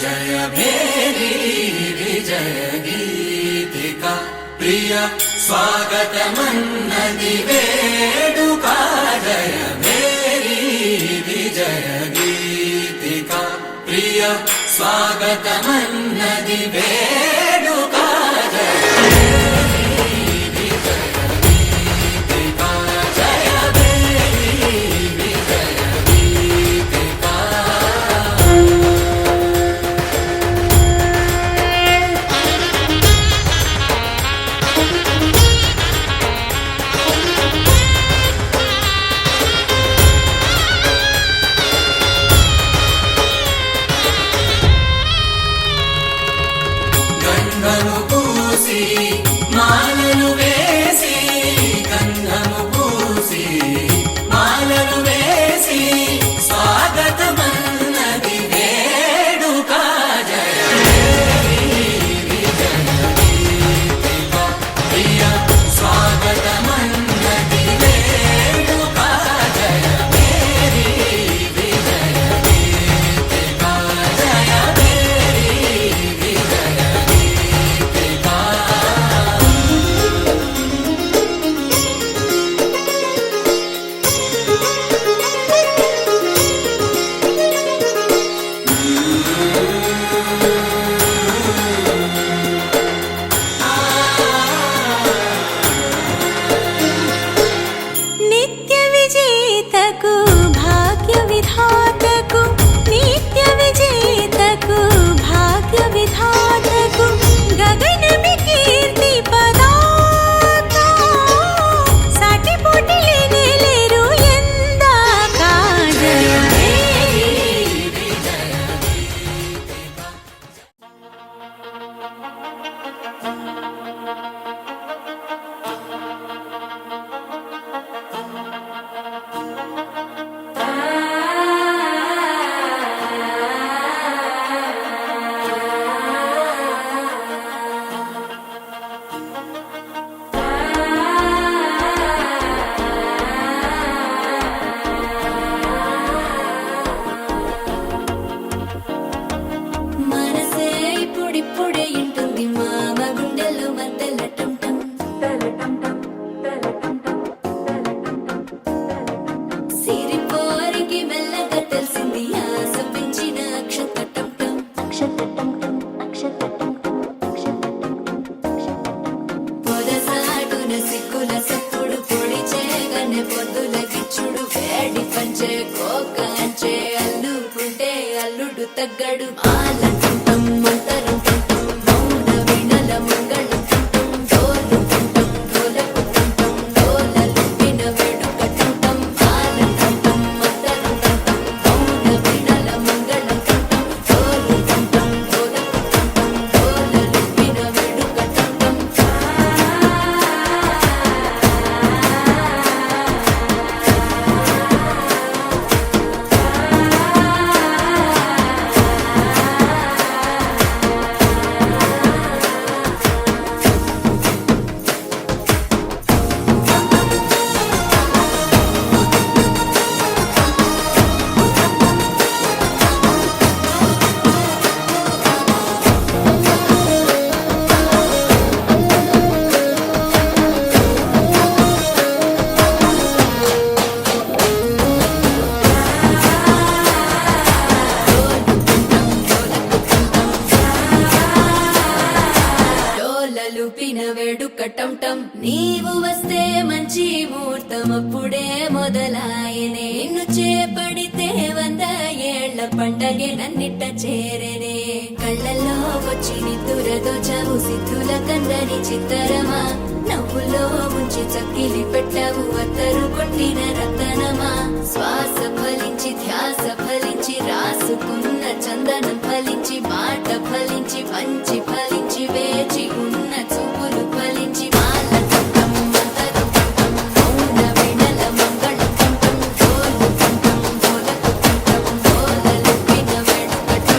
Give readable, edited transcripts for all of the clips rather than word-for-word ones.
जय भेरी विजय गीतिका प्रिय स्वागतमन्नदि वेडुका जय भेरी विजय गीतिका प्रिय स्वागतमन्नदि वेडुका जय తగ్గడు ఆలంటం మంతరం టం మౌన వినల మంగళం టం డోలు టం డోలకు టం డోలలు విన వేడుక టం ఆలంటం మంతరం టం మౌన వినల మంగళం టం డోలు టం డోలకు టం డోలలు విన వేడుక టం లూపిన వేడుక టం టం నీవు వస్తే మంచి ముహూర్తం అప్పుడే మొదలాయనే నిన్ను చేపడితే 100 ఏళ్ల పండగే నన్నిట్ట చేరనే కళ్ళల్లో వచ్చి నిద్దురతో చావు సిద్ధుల కందని చిత్తరమా నవ్వులో ముంచి చక్కిలి పెట్టావు అత్తరు కొట్టిన రతనమా శ్వాస ఫలించి ధ్యాస ఫలించి రాసుకున్న చందనం ఫలించి మాట ఫలించి మంచి ఫలించి వేచి ఉన్న చూపులు ఫలించి మాల టం మంతరం టం మౌన వినల మంగళం టం డోలు టం డోలకు టం డోలలు విన వేడుక టం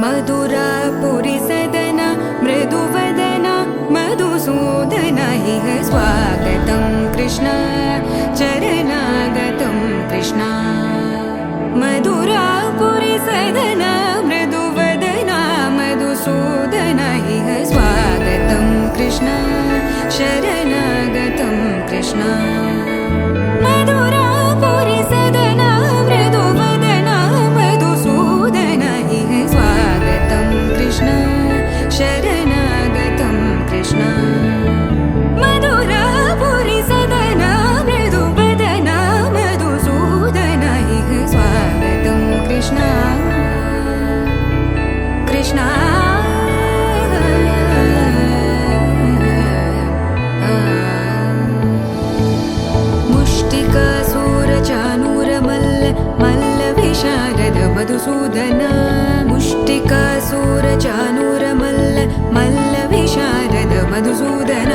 मधुरापुरि सदन मृदुवदन मधुसूदन इह स्वागतं कृष्ण चरणागतं कृष्ण मधुरापुरि सदन मृदुवदन मधुसूदन इह स्वागतं कृष्ण शरणागतं कृष्ण मधुरापुरि सदन मृदुवदन मधुसूदन इह स्वागतं कृष्ण शरणागतं कृष्ण मधुरापुरि सदन मृदुवदन मधुसूदन इह स्वागतं कृष्ण कृष्ण मुष्टिकासूरचानूरमल्ल मल्लविशारद मधुसूदन मुष्टिकासूरचानूरमल्ल मल्लविशारद मधुसूदन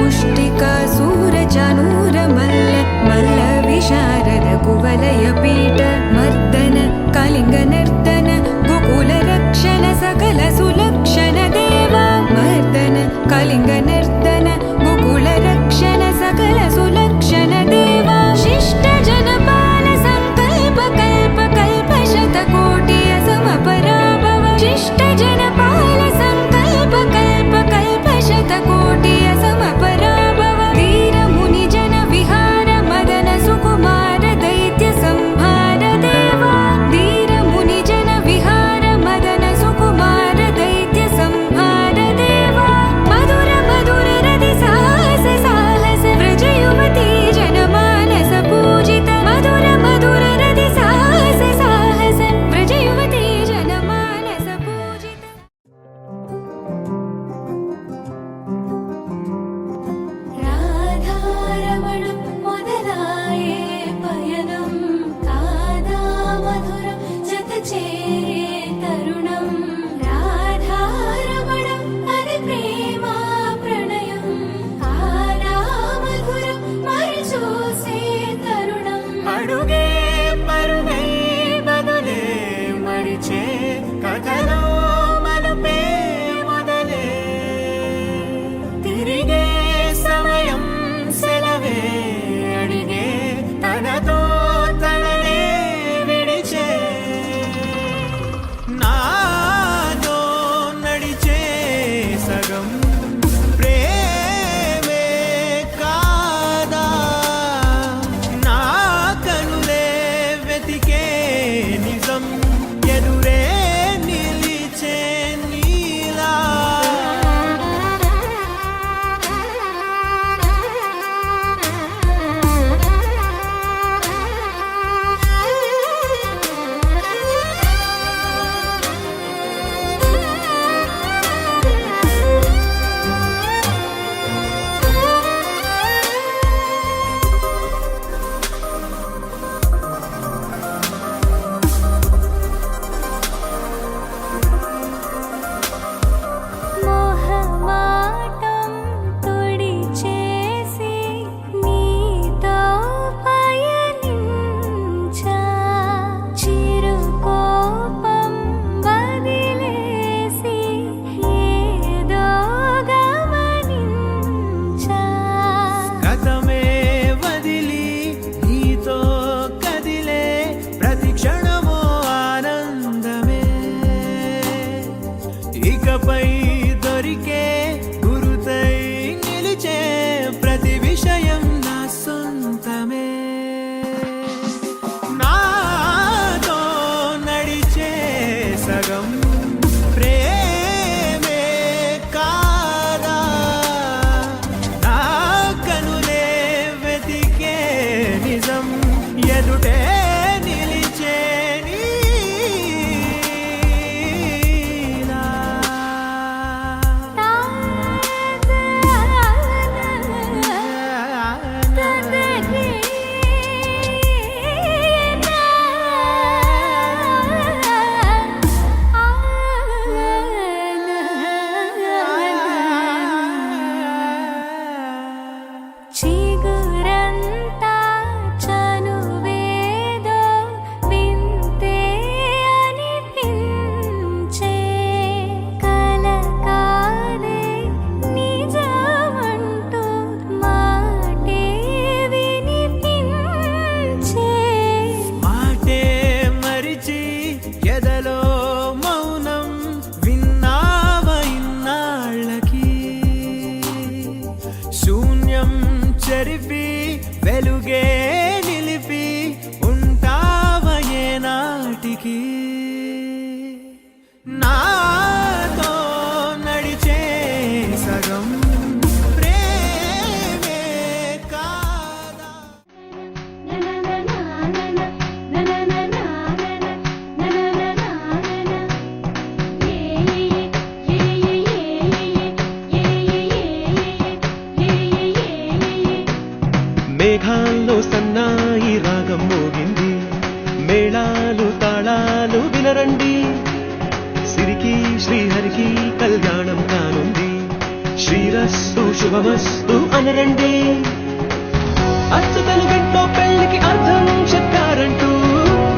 मुष्टिकासूरचानूरमल्ल मल्लविशारद कुवलयपीठ मर्दन कलिङ्गनर्दन गोकुलरक्षण सकल सुलक्षण देवा मर्दन कलिङ्गनर्दन गोकुलरक्षण सकल सुलक्षण देवा शिष्ट जनपाल संकल्प कल्प कल्प शतकोटि असमपराभव शिष्ट जनपाल संकल्प कल्प कल्प शतकोटि असमपराभव वीर मुनि जन विहार मदन सुकुमार दैत्य संहार देवा वीर मुनि जन विहार मदन सुकुमार दैत्य संहार देवा मधुर मधुर रति साहस साहस व्रज युवती जनमानस पूजित मधुर मधुर रति साहस साहस व्रज युवती जनमानस पूजित राधारमणं मोदलाये पयनं कादा मधुरं जतचेरे तरुणं राधारमणं हरिप्रेमा प्रणयं कादा मधुरं मरिचूसे तरुणम् అడుగే పరుగై బదులే మరిచే కథలో మలుపే మొదలే తిరిగే సమయం సెలవే అడిగే తనతో తననే విడిచే నాతో నడిచే సగం ప్రేమే కాదా నా కనులే వెతికే నిజం ఎదురే నిలిచే నీలా मोहमाटं तुडिचेసి నీతో పయనించా చిరుకోపం వదిలేసి ఏదో గమనించా గతమే వదిలి నీతో కదిలే ప్రతి క్షణమో ఆనందమే ఇకపై దొరికే గురుతై నిలిచే ప్రతి విషయం నా సొంతమే నాతో నడిచే సగం ప్రేమే కాదా నా కనులే వెతికే నిజం ఎదుటే నిలిచే నీలా ఆ నాతో నడిచే సగం ప్రేమే కాదా. మేఘాల్లో సన్నాయి రాగం మోగింది, మేళాలు తాళాలు వినరండి, సిరికి శ్రీహరికి కళ్యాణం కానుంది, శ్రీరస్తు శుభమస్తు అనరండి. అచ్చతలు గంటో పెళ్లికి అర్థం చెప్పారంటూ,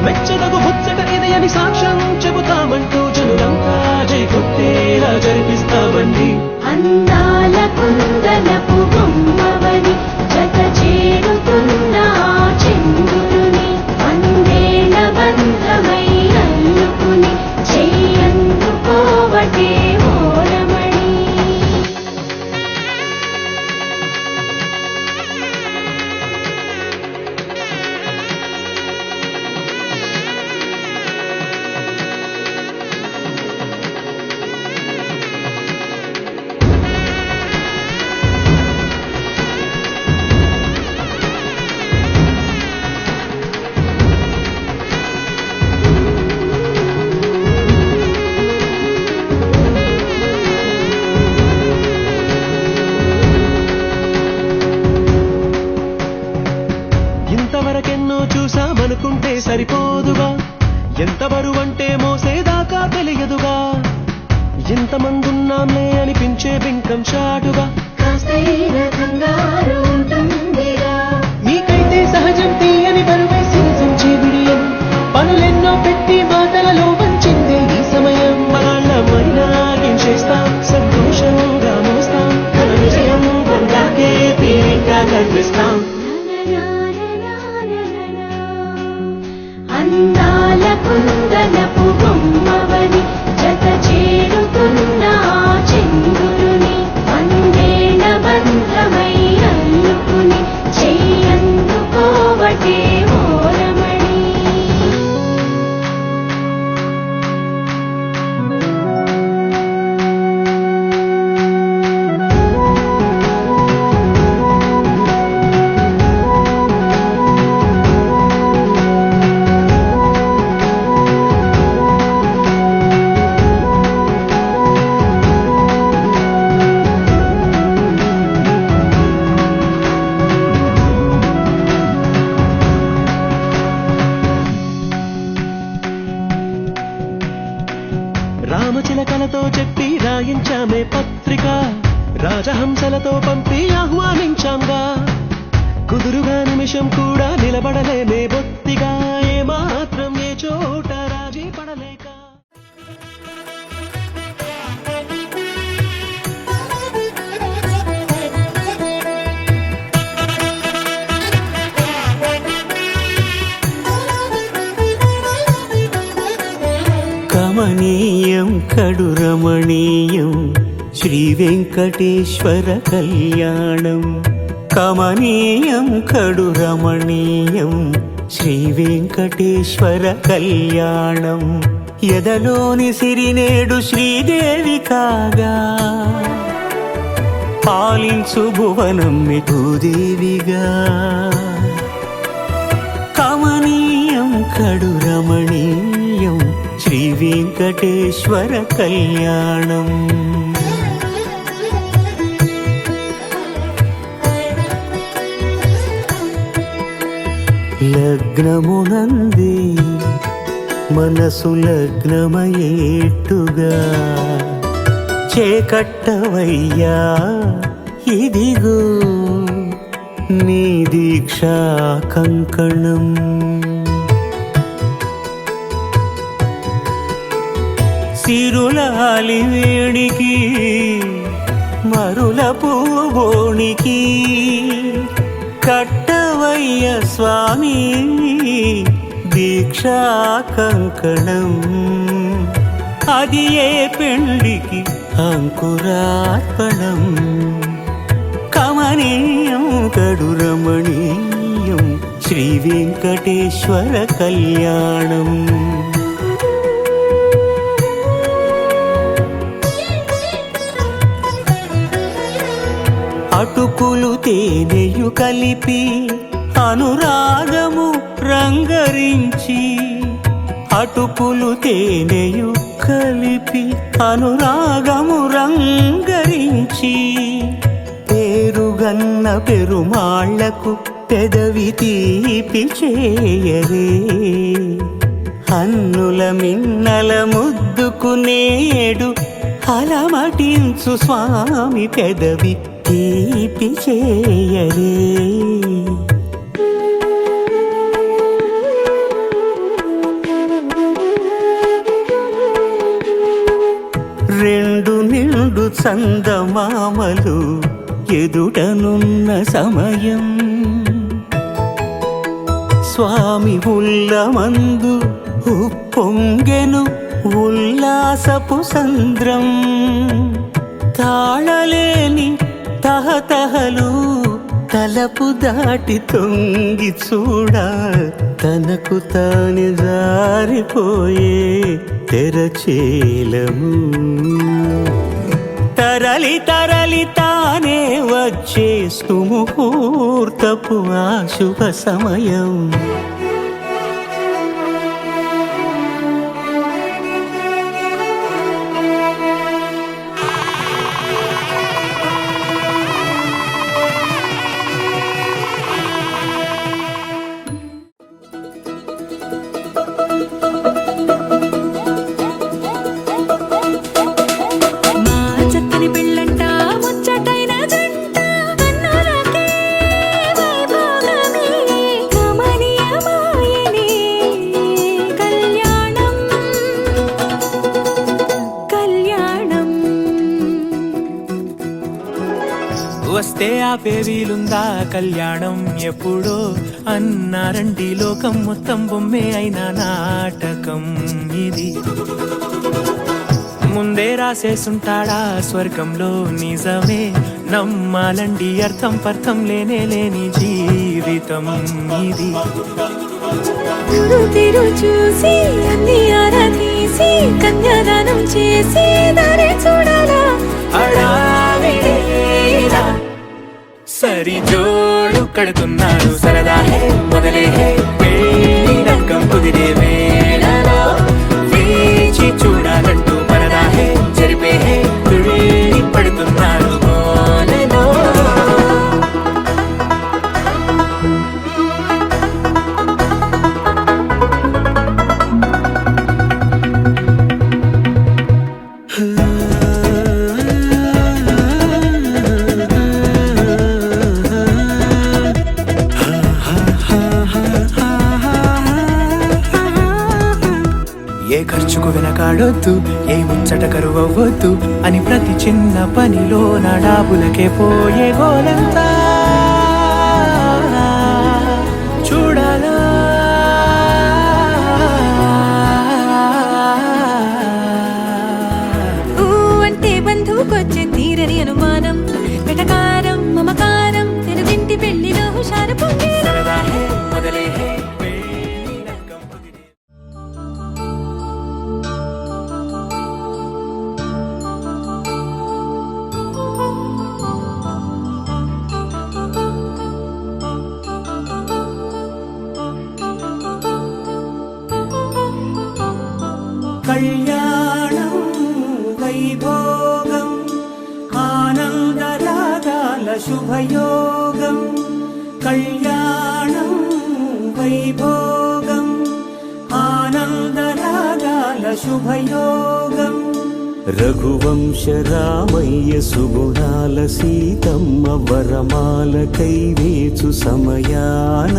మెచ్చదగు ముచ్చట ఇది అని సాక్ష్యం చెబుతామంటూ, జనులంతా జై కొట్టేలా జరిపిస్తామండి. అందాల కుందనపు బొమ్మవని జత చేరుతున్న చంద్రుని వందేల బంధమై అల్లుకుని చెయ్యందుకోవటే ఓరమణి. ఇంతవరకెన్నో చూసామనుకుంటే సరిపోదుగా, ఎంత బరువంటే మోసేదాకా తెలియదుగా, ఎంతమందున్నాంలే అనిపించే బింకం చాటుగా, కాస్తైన కంగారు ఉంటుందిరా. మీకైతే సహజం తీయని బరువై సించే బిడియం, పనులెన్నో పెట్టి మాటలలో వంచిందే ఈ సమయం. మనాళ్ళమైనా ఏం చేస్తాం, సంతోషంగా మోస్తాం, ఘన విజయం పొందాకే తీరిగ్గా కనిపిస్తాం. అందాల కుందనపు బొమ్మవని జత చేరుతున్న చంద్రుని వందేల బంధమై అల్లుకుని చెయ్యందుకోవటే ఓరమణి. రామచిలకలతో చెప్పి రాయించామే పత్రిక, రాజహంసలతో పంపి ఆహ్వానించాంగా, కుదురుగా నిమిషం కూడా నిలబడలేమే బొత్తిగా, ఏ మాత్రం ఏ చోట రాజీ పడలేక. కమనీయం కడు రమణీయం శ్రీ వెంకటేశ్వర కళ్యాణం. కమనీయం కడు రమణీయం శ్రీ వెంకటేశ్వర కళ్యాణం. ఎదలోని సిరినేడు శ్రీదేవి కాగా, పాలించు భువనం భూదేవిగా. కమనీయం కడు రమణీయం శ్రీ వెంకటేశ్వర కళ్యాణం. లగ్నమునంది మనసు లగ్నమయేట్టుగా, చేకట్టవయ్యా ఇదిగో నీ దీక్షా కంకణం. సిరులాలి వేణికి మరుల పూబోణికి, కట్టవయ్య స్వామి దీక్షా కంకణం. అది ఏ పెళ్లికి అంకురార్పణం. కమనీయం కడు రమణీయం శ్రీ వెంకటేశ్వర కళ్యాణం. అటుకులు తేనెయు కలిపి అనురాగము రంగరించి, అటుకులు తేనెయు కలిపి అనురాగము రంగరించి, పేరుగన్న పెరుమాళ్లకు పెదవి తీపి చేయరే, అన్నుల మిన్నల ముద్దుకు నేడు అలమటించు స్వామి పెదవి తీపి చేయరే. రెండు నిండు చందమామలు ఎదుటనున్న సమయం, స్వామి ఉల్లమందు ఉప్పొంగెను ఉల్లాసపు సంద్రం, తాళలేని తహతహలు తలపు దాటి తొంగి చూడ, తనకు తాని జారిపోయే తెరచేలము, తరలి తరలి తానే వచ్చే సుముహూర్తపు ఆ శుభ సమయం. వస్తే ఆపే వీలుందా కళ్యాణం ఎప్పుడో అన్నారండి, లోకం మొత్తం బొమ్మే అయిన నాటకం ఇది. ముందే రాసేసుంటాడా స్వర్గంలో నిజమే, నమ్మాలండి అర్థం పర్థం లేనే లేని జీవితం ఇది. తిరు చూసి అన్ని ఆరాధీసి కన్యాదానం చేసి దారి చూడాలా, సరి జోడు కడుతున్నారు సరదా హే మొదలే హే, పెళ్లి రంగం కుదిరే వేళలో వేచి చూడాలంటూ పరదా హే జరిపే హే, తుళ్ళి పడుతున్నారు గోలలో. ఏ ఖర్చుకు వెనకాడొద్దు, ఏ ముచ్చట కరువవ్వద్దు అని ప్రతి చిన్న పనిలో నా డాబులకే పోయే గోలంతా చూడాలా. అంటే బంధువుకొచ్చే తీరని అనుమానం, వెటకారం మమకారం తెలుగింటి పెళ్లిలో హుషారు పొంగే సరదా హే మొదలే హే. కళ్యాణం వైభోగం ఆనందరాగాల శుభయోగం, కళ్యాణం వైభోగం ఆనందరాగాల శుభయోగం. రఘువంశ రామయ్య సుగుణాల సీతమ్మ వరమాల కైవేచు సమయాన,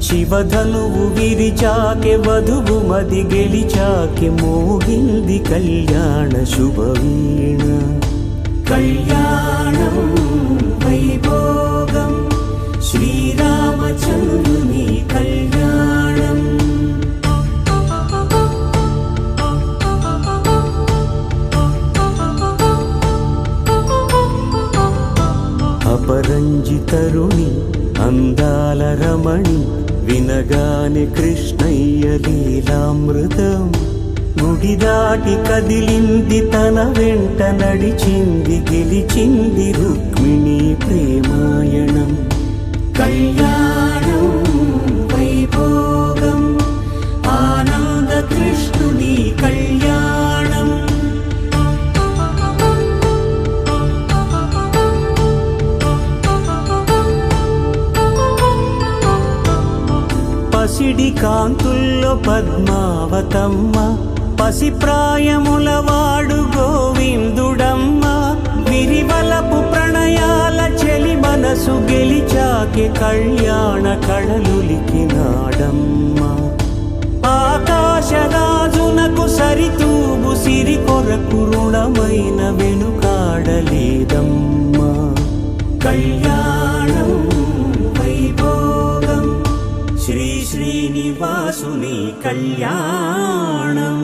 శివధనువు విరిచాకె వధువు మది గెలిచాకె మోగింది కళ్యాణ శుభవీణ. కళ్యాణం వైభోగం శ్రీరామచంద్రుని కళ్యాణం. అపరంజి తరుణి అందాల రమణి, వినగానే కృష్ణయ్య లీలామృతం, గుడి దాటి కదిలింది తన వెంట నడిచింది గెలిచింది రుక్మిణి ప్రేమాయణం కళ్యాణం వైభోగం ఆనంద కృష్ణుని కళ్యాణం పసిడి కాంతుల్లో పద్మావతమ్మ పసిప్రాయముల వాడు గోవిందుడమ్మ విరివలపు ప్రణయాల చెలి మనసు గెలిచాకే కళ్యాణ కళలులికినాడమ్మ ఆకాశరాజునకు సరితూగు సిరి కొరకు రుణమైన వెనుకాడలేదమ్మా కళ్యాణం వైభోగం శ్రీ శ్రీనివాసుని కళ్యాణం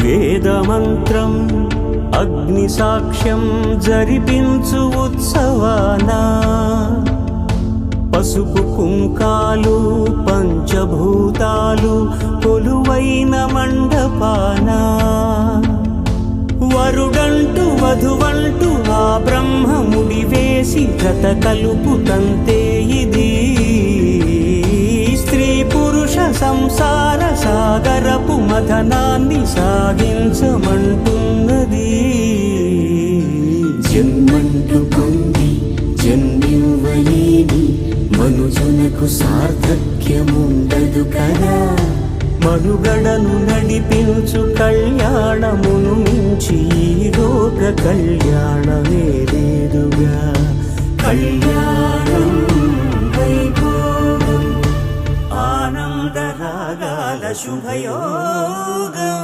వేదమంత్రం అగ్ని సాక్ష్యం జరిపించు ఉత్సవానా పసుపు కుంకాలు పంచభూతాలు కొలువైన మండపానా వరుడంటూ వధువంటూ ఆ బ్రహ్మముడి వేసి జత కలుపు తంతే ఇది స్త్రీ పురుష సంసార సాగరపు మథనాన్ని సాగించమంటున్నది జన్మంటూ పొంది జన్మివ్వలేని మనుజునకు సార్థక్యముండదు కదా మనుగడను నడిపించు కళ్యాణమును మించి ఈ లోక కళ్యాణమే లేదుగా కళ్యాణం వైభోగం ఆనందరాగాల శుభయోగం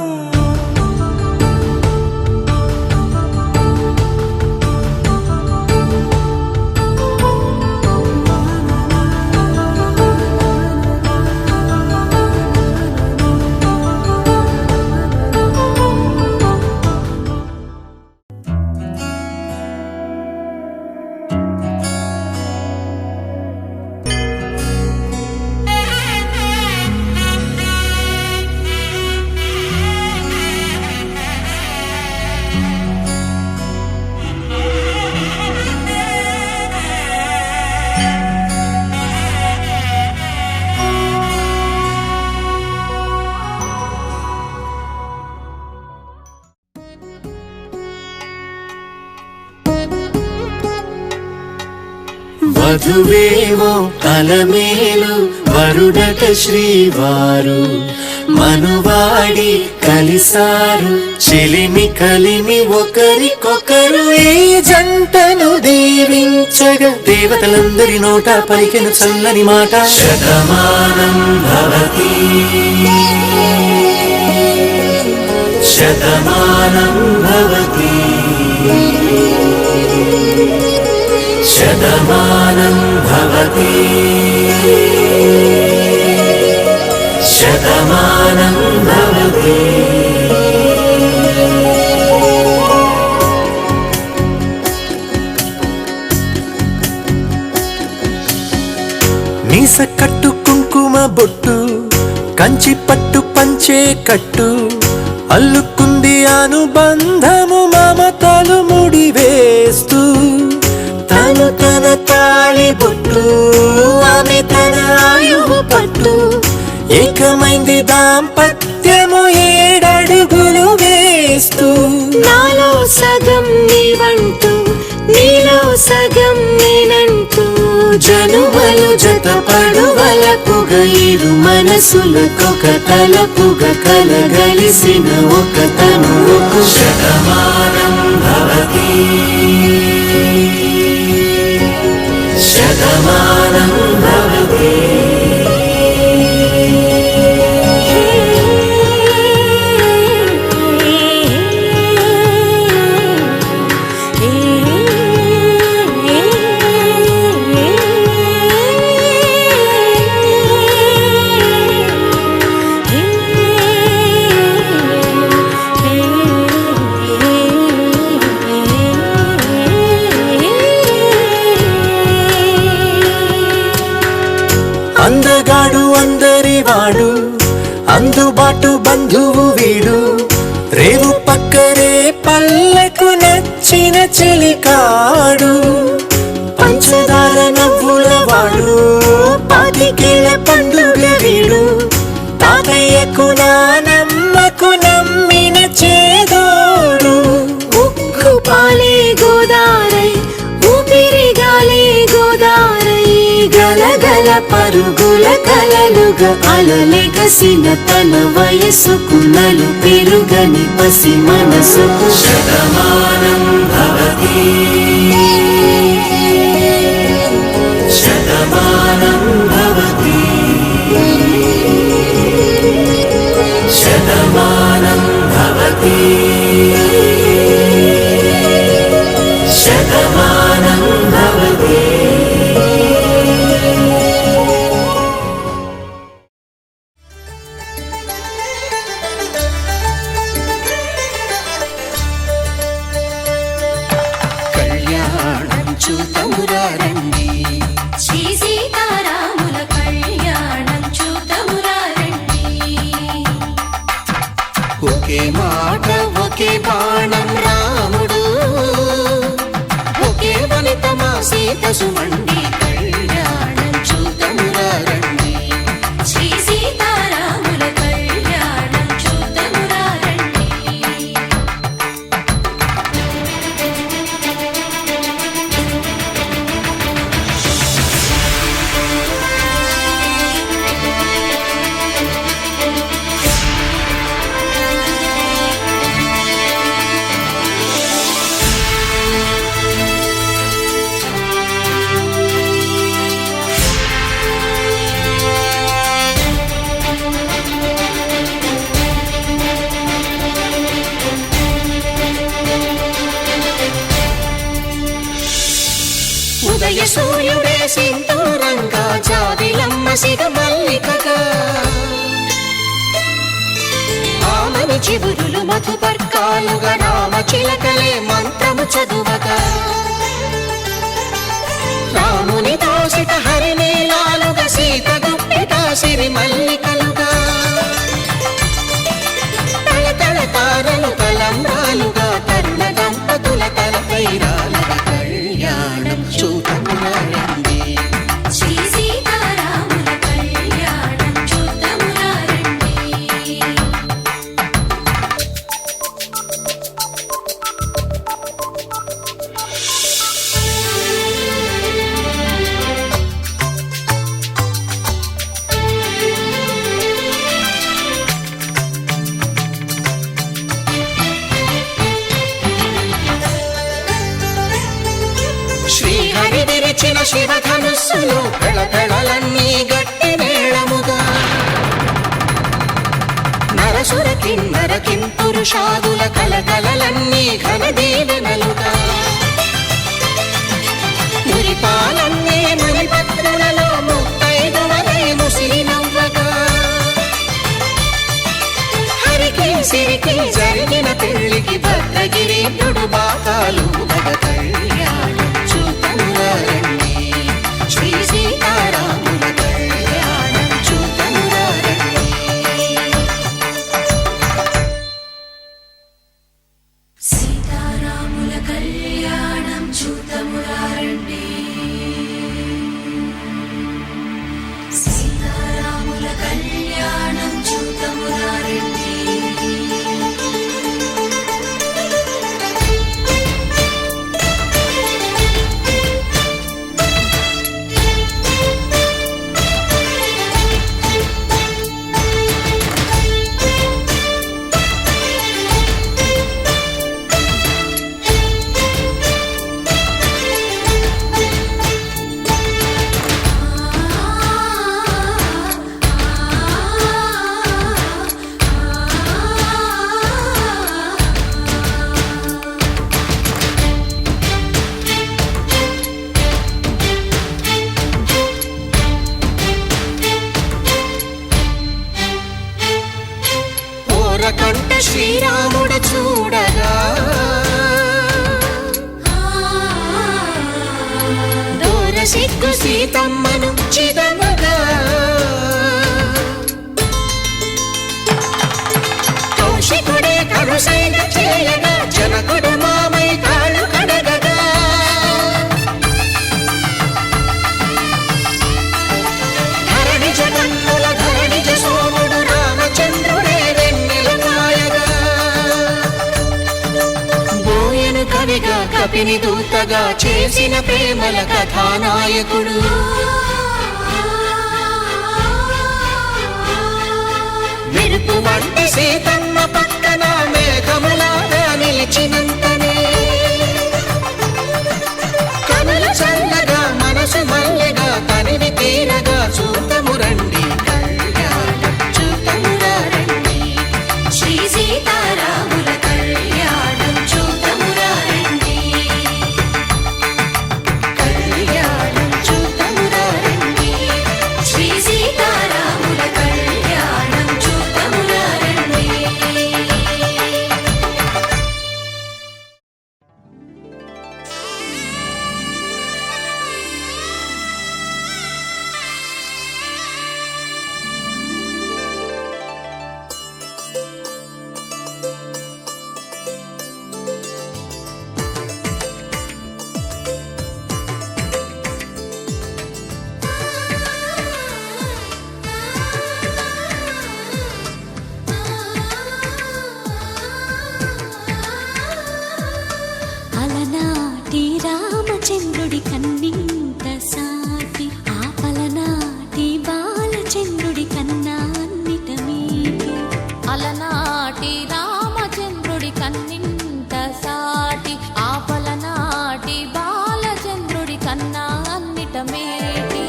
వధువేవో అలమేలు వరుడట శ్రీవారు మనువాడి కలిసారు చెలిమి కలిమి ఒకరికొకరు ఈ జంటను దీవించగా దేవతలందరి నోట పలికెను చల్లని మాట శతమానం భవతి శతమానం భవతి శతమానం భవతి శతమానం భవతి మీస కట్టు కుంకుమ బొట్టు కంచి పట్టు పంచే కట్టు అల్లుకుంది అనుబంధము మమతలు ముడివేస్తూ తను తన తాళి బొట్టు ఆమె తన ఆయువు పట్టు ఏకమైంది దాంపత్యము 7 అడుగులు వేస్తూ నాలో సగం నీవంటూ నీలో సగం నేనంటూ జనుమలు జతపడువలపుగ ఇరు మనసులకొక తలపుగ కలగలిసిన ఒక తనువుకు శతమానం భవతి శతమానం భవతి పాటు బంధువు వీడు, రేవు పక్కరే పల్లెకు నచ్చిన చెలికాడు, పంచదార నవ్వుల వాడు, పాతికేల పండుగ వీడు, తాతయ్యకు నానమ్మకు నమ్మిన చేదోడు. ఉక్కు పాలే గోదారై ఊపిరిగాలే గోదారై గలగల పరుగుల కలలుగా అలలెగసిన తన వయసుకు నలు పెరుగని పసి మనసుకు శతమానం భవతి శతమానం భవతి శతమానం భవతి శతమానం భవతి. కళ్యాణం చూతమురా రండి, శ్రీ సీతారాముల కళ్యాణం చూతమురా రండి. ఒకే మాట ఒకే బాణం రాముడు, ఒకే వనిత మా సీత సుమండి. కళ్యాణం చూతమురా రండి, శ్రీ సీతారాముల కళ్యాణం చూతమురా రండి. ఉదయ సూర్యుడే సింధూరంగా, జాబిలమ్మ సిగ మల్లికగా, ఆమని చివురులు మధుపర్కాలుగా, రామ చిలకలే మంత్రము చదువగా, రాముని దోసిట హరినీలాలుగా, సీత గుప్పిట సిరి మల్లికలుగా, తళతళ తారలు తలంబ్రాలుగా, తరుణ దంపతుల తలపై రాలగా. కళ్యాణం చూతమురా రండి, శ్రీ సీతారాముల కళ్యాణం చూతమురా రండి. శ్రీహరి విరిచిన శివధనుస్సులు పెళపెళలన్నీ గట్టి మేళముగా, నరసుర కిన్నర కింపురుషాదుల కలకలలన్నీ ఘన దీవెనలుగా, మురిపాలన్నీ మణిపత్రులలో ముత్తైదువలై ముసిరి నవ్వగా, హరికి సిరికి జరిగిన పెళ్లికి భద్రగిరీంద్రుడు బాకాలు మగ. కళ్యాణం చూతమురా రండి, శ్రీ సీతారాముల కళ్యాణం చూతమురా రండి. సీతారాముల కళ్యాణం చూతమురా రండి. సీతారాముల కళ్యాణం చూతమురా రండి. కంట శ్రీరాముడు చూడగా, దూర సిగ్గు సీతమ్మను చిదమగా, చేయగా జనకుడు మామై కాళ్ళు కడగగా ధరణి జగన్నుల ధరణిజ సోముడు రామచంద్రుడే వెన్నెల కాయగా బోయను కవిగా కపిని దూతగా చేసిన ప్రేమల కథానాయకుడు మెరుపు వంటి సీతమ్మ పక్కన మేఘములాగా నిలిచినంతనే కనులు చల్లగా మనసు మల్లెగా తనివి తీరగా చూతము రండి కళ్యాణం చూతమురా రండి శ్రీ సీతారాముల కళ్యాణం చూతమురా రండి కళ్యాణం చూతమురా రండి శ్రీ సీతారాముల కళ్యాణం చూతమురా రండి అలనాటి రామచంద్రుడి కన్నింత సాటి ఆపలనాటి బాలచంద్రుడి కన్నా అన్నిట మీటి అలనాటి రామచంద్రుడి కన్నింత సాటి ఆపలనాటి బాలచంద్రుడి కన్నా అన్నిట మేటి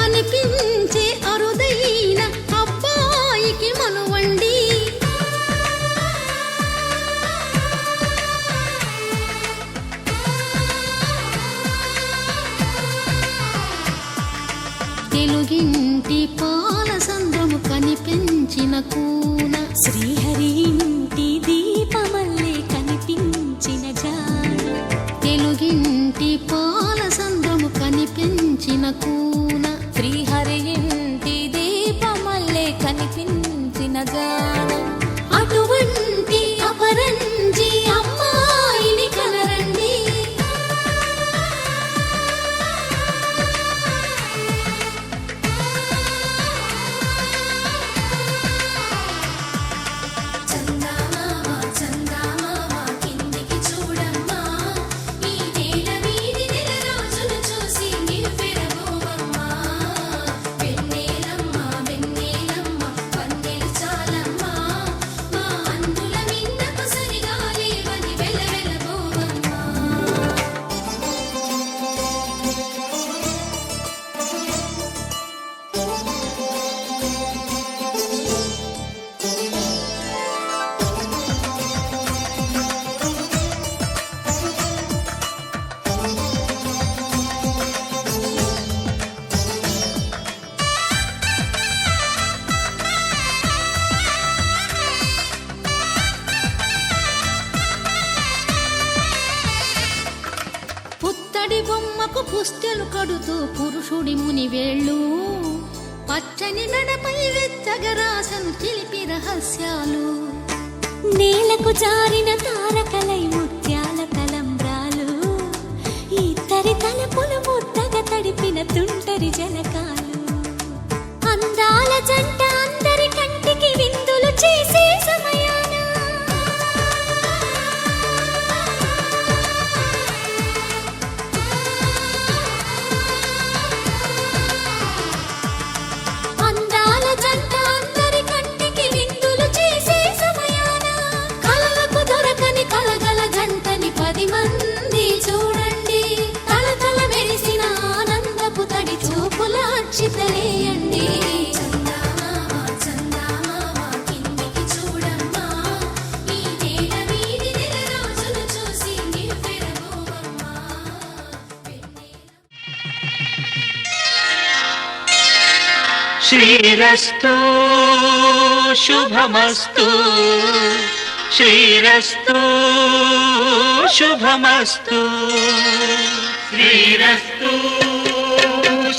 అనిపించే అరుదైన అబ్బాయికి మనువండి తెలుగింటి పాల సంద్రము కనిపించిన కూన శ్రీహరి ఇంటి దీపమల్లే కనిపించిన జాన తెలుగింటి పాల సంద్రము కనిపించిన కూన శ్రీహరి ఇంటి దీపమల్లే కనిపించిన జాడ అటువంటి అపరంజి అమ్మాయిని కనరండి చందమామ చందమామ కిందికి చూడమ్మా ఈ నేల మీది నెల రోజులు చూసి నివ్వెరబోవమ్మా వెన్నెలమ్మ వెన్నెలమ్మ వన్నెలు చాలమ్మా మా అందుల మిన్నకు సరిగా లేవని వెలవెలబోవమ్మా పుత్తడి బొమ్మకు పుస్తెలు కడుతూ పురుషుడి ముని వేళ్ళు పచ్చని మెడపై వెచ్చగా రాసను చిలిపి రహస్యాలు నేలకు జారిన తారకలై ముత్యాల తలంబ్రాలు ఇద్దరి తలపులు ముద్దగా తడిపిన తుంటరి జలకాలు అందాల జంట అందరి కంటికి విందులు చేసే సమయాన అందాల జంట అందరి కంటికి విందులు చేసే సమయాన కలలకు దొరకని కలగల జంటని 10 మంది చూడండి తలతల మెరిసిన ఆనందపు తడి చూపుల అక్షితలేయండి చందమామ చందమామ కిందికి చూడమ్మా ఈ నేల మీది నెల రోజులు చూసి నివ్వెరబోవమ్మా శ్రీరస్తు శుభమస్తు శ్రీరస్తు శుభమస్తు శ్రీరస్తు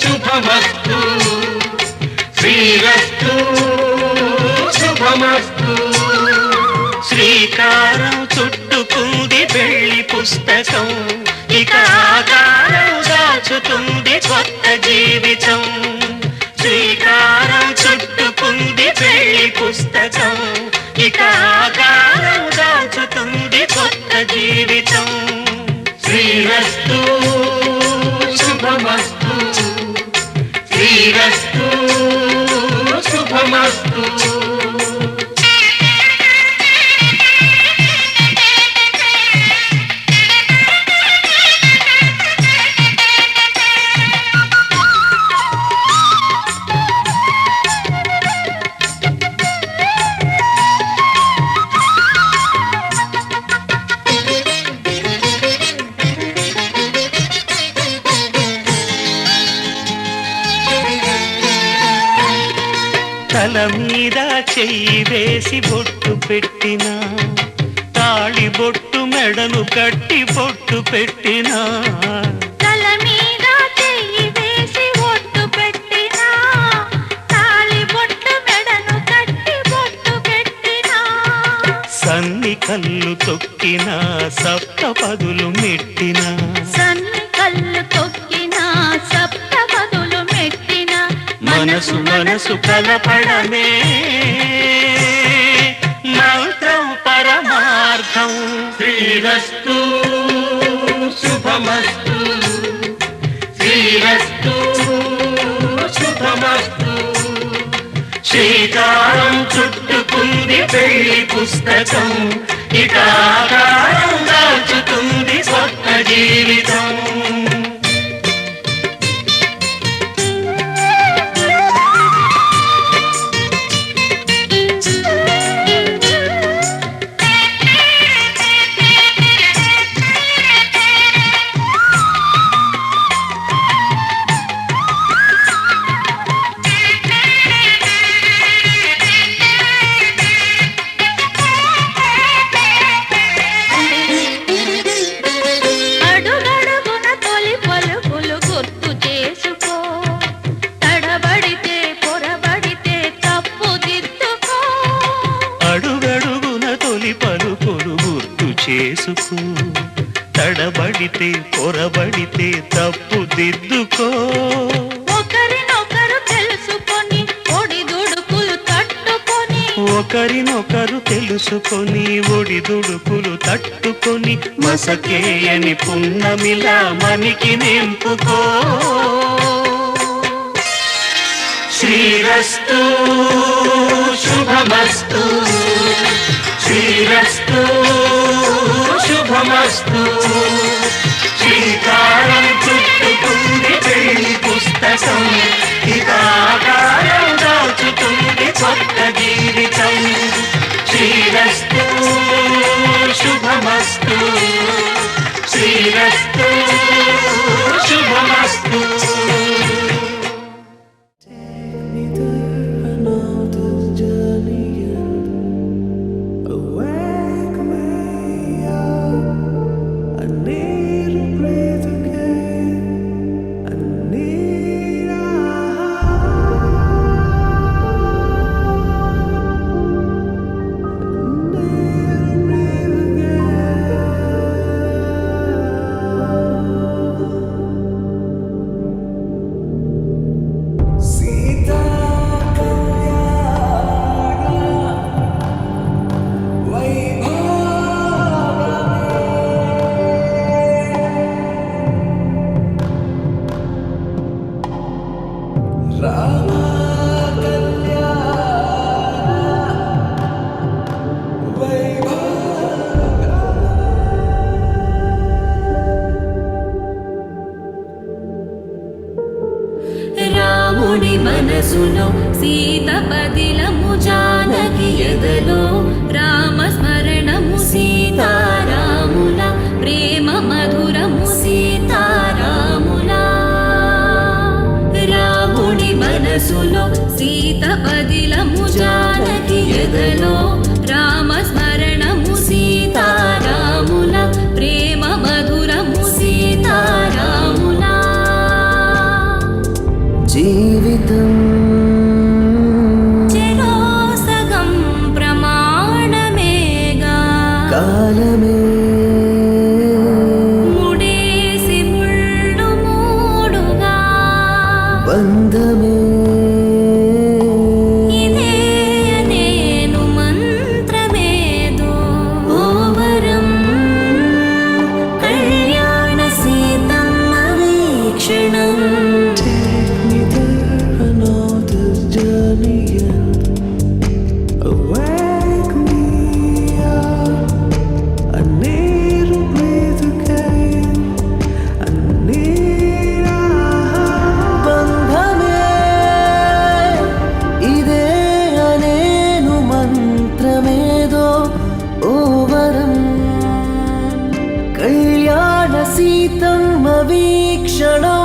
శుభమస్తు శ్రీరస్తు శుభమస్తు శ్రీ శ్రీకారం చుట్టుకుంది పెళ్లి పుస్తకం ఇక ఆకారం దాచుతుంది కొత్త జీవితం శ్రీకారం చుట్టుకుంది పెళ్లి పుస్తకం ఇక ఆకారం దాచుతుంది కొత్త జీవితం శ్రీరస్తు శుభమస్తు శ్రీరస్తు శుభమస్తు తల మీద చెయ్యి వేసి బొట్టు పెట్టినా తాళి బొట్టు మెడను కట్టి బొట్టు పెట్టినా తల మీద చెయ్యి వేసి బొట్టు పెట్టినా తాళి బొట్టు మెడను కట్టి బొట్టు పెట్టినా సన్ని కళ్ళు తొక్కినా సప్త పదులు మెట్టినా సన్ని కళ్ళు తొక్కినా సప్త పదులు మెట్టినా మనసు మనసు కలపడమే మంత్రం పరమార్థం శ్రీరస్తు శుభమస్తు శ్రీరస్తు శుభమస్తు శ్రీకారం చుట్టుకుంది పెళ్లి పుస్తకం ఇక ఆకారం దాచుతుంది కొత్త జీవితం చేసుకో తడబడితే పొరబడితే తప్పు దిద్దుకో ఒకరినొకరు తెలుసుకొని ఒడిదుడుకులు తట్టుకొని ఒకరినొకరు తెలుసుకొని ఒడిదుడుకులు తట్టుకొని మసకేయని పున్నమిలా మనికి నింపుకో శ్రీరస్తు శుభమస్తు శ్రీరస్తు శుభమస్తు శ్రీకారం చుట్టుకుంది పెళ్లి పుస్తకం ఇక ఆకారం దాచుతుంది కొత్త జీవితం శ్రీరస్తు శుభమస్తు శ్రీరస్తు శుభమస్తు రాముడి మనసులో సీత పదిలము జానకి ఎదలో రామ స్మరణము సీతారాముల ప్రేమ మధురము సీతారాముల రాముడి మనసులో సీత పదిలము జానకి ఎదలో రామ స్మరణము సీతారాముల ప్రేమ మధురము సీతారాముల జీవితం చెరో సగం ప్రమాణం కాలమే ముడేసి ముళ్ళు మూడుగా బంధమే ఇదే నేను మంత్రమేదో ఓ వరం కళ్యాణ Seethamma వీక్షణం Take me there, I know this journey ends. Wake me up, I need to breathe again. I need a బంధమే ఇదే అనేను మంత్రమేదో ఓ వరం కళ్యాణ సీతమ్మ వీక్షణం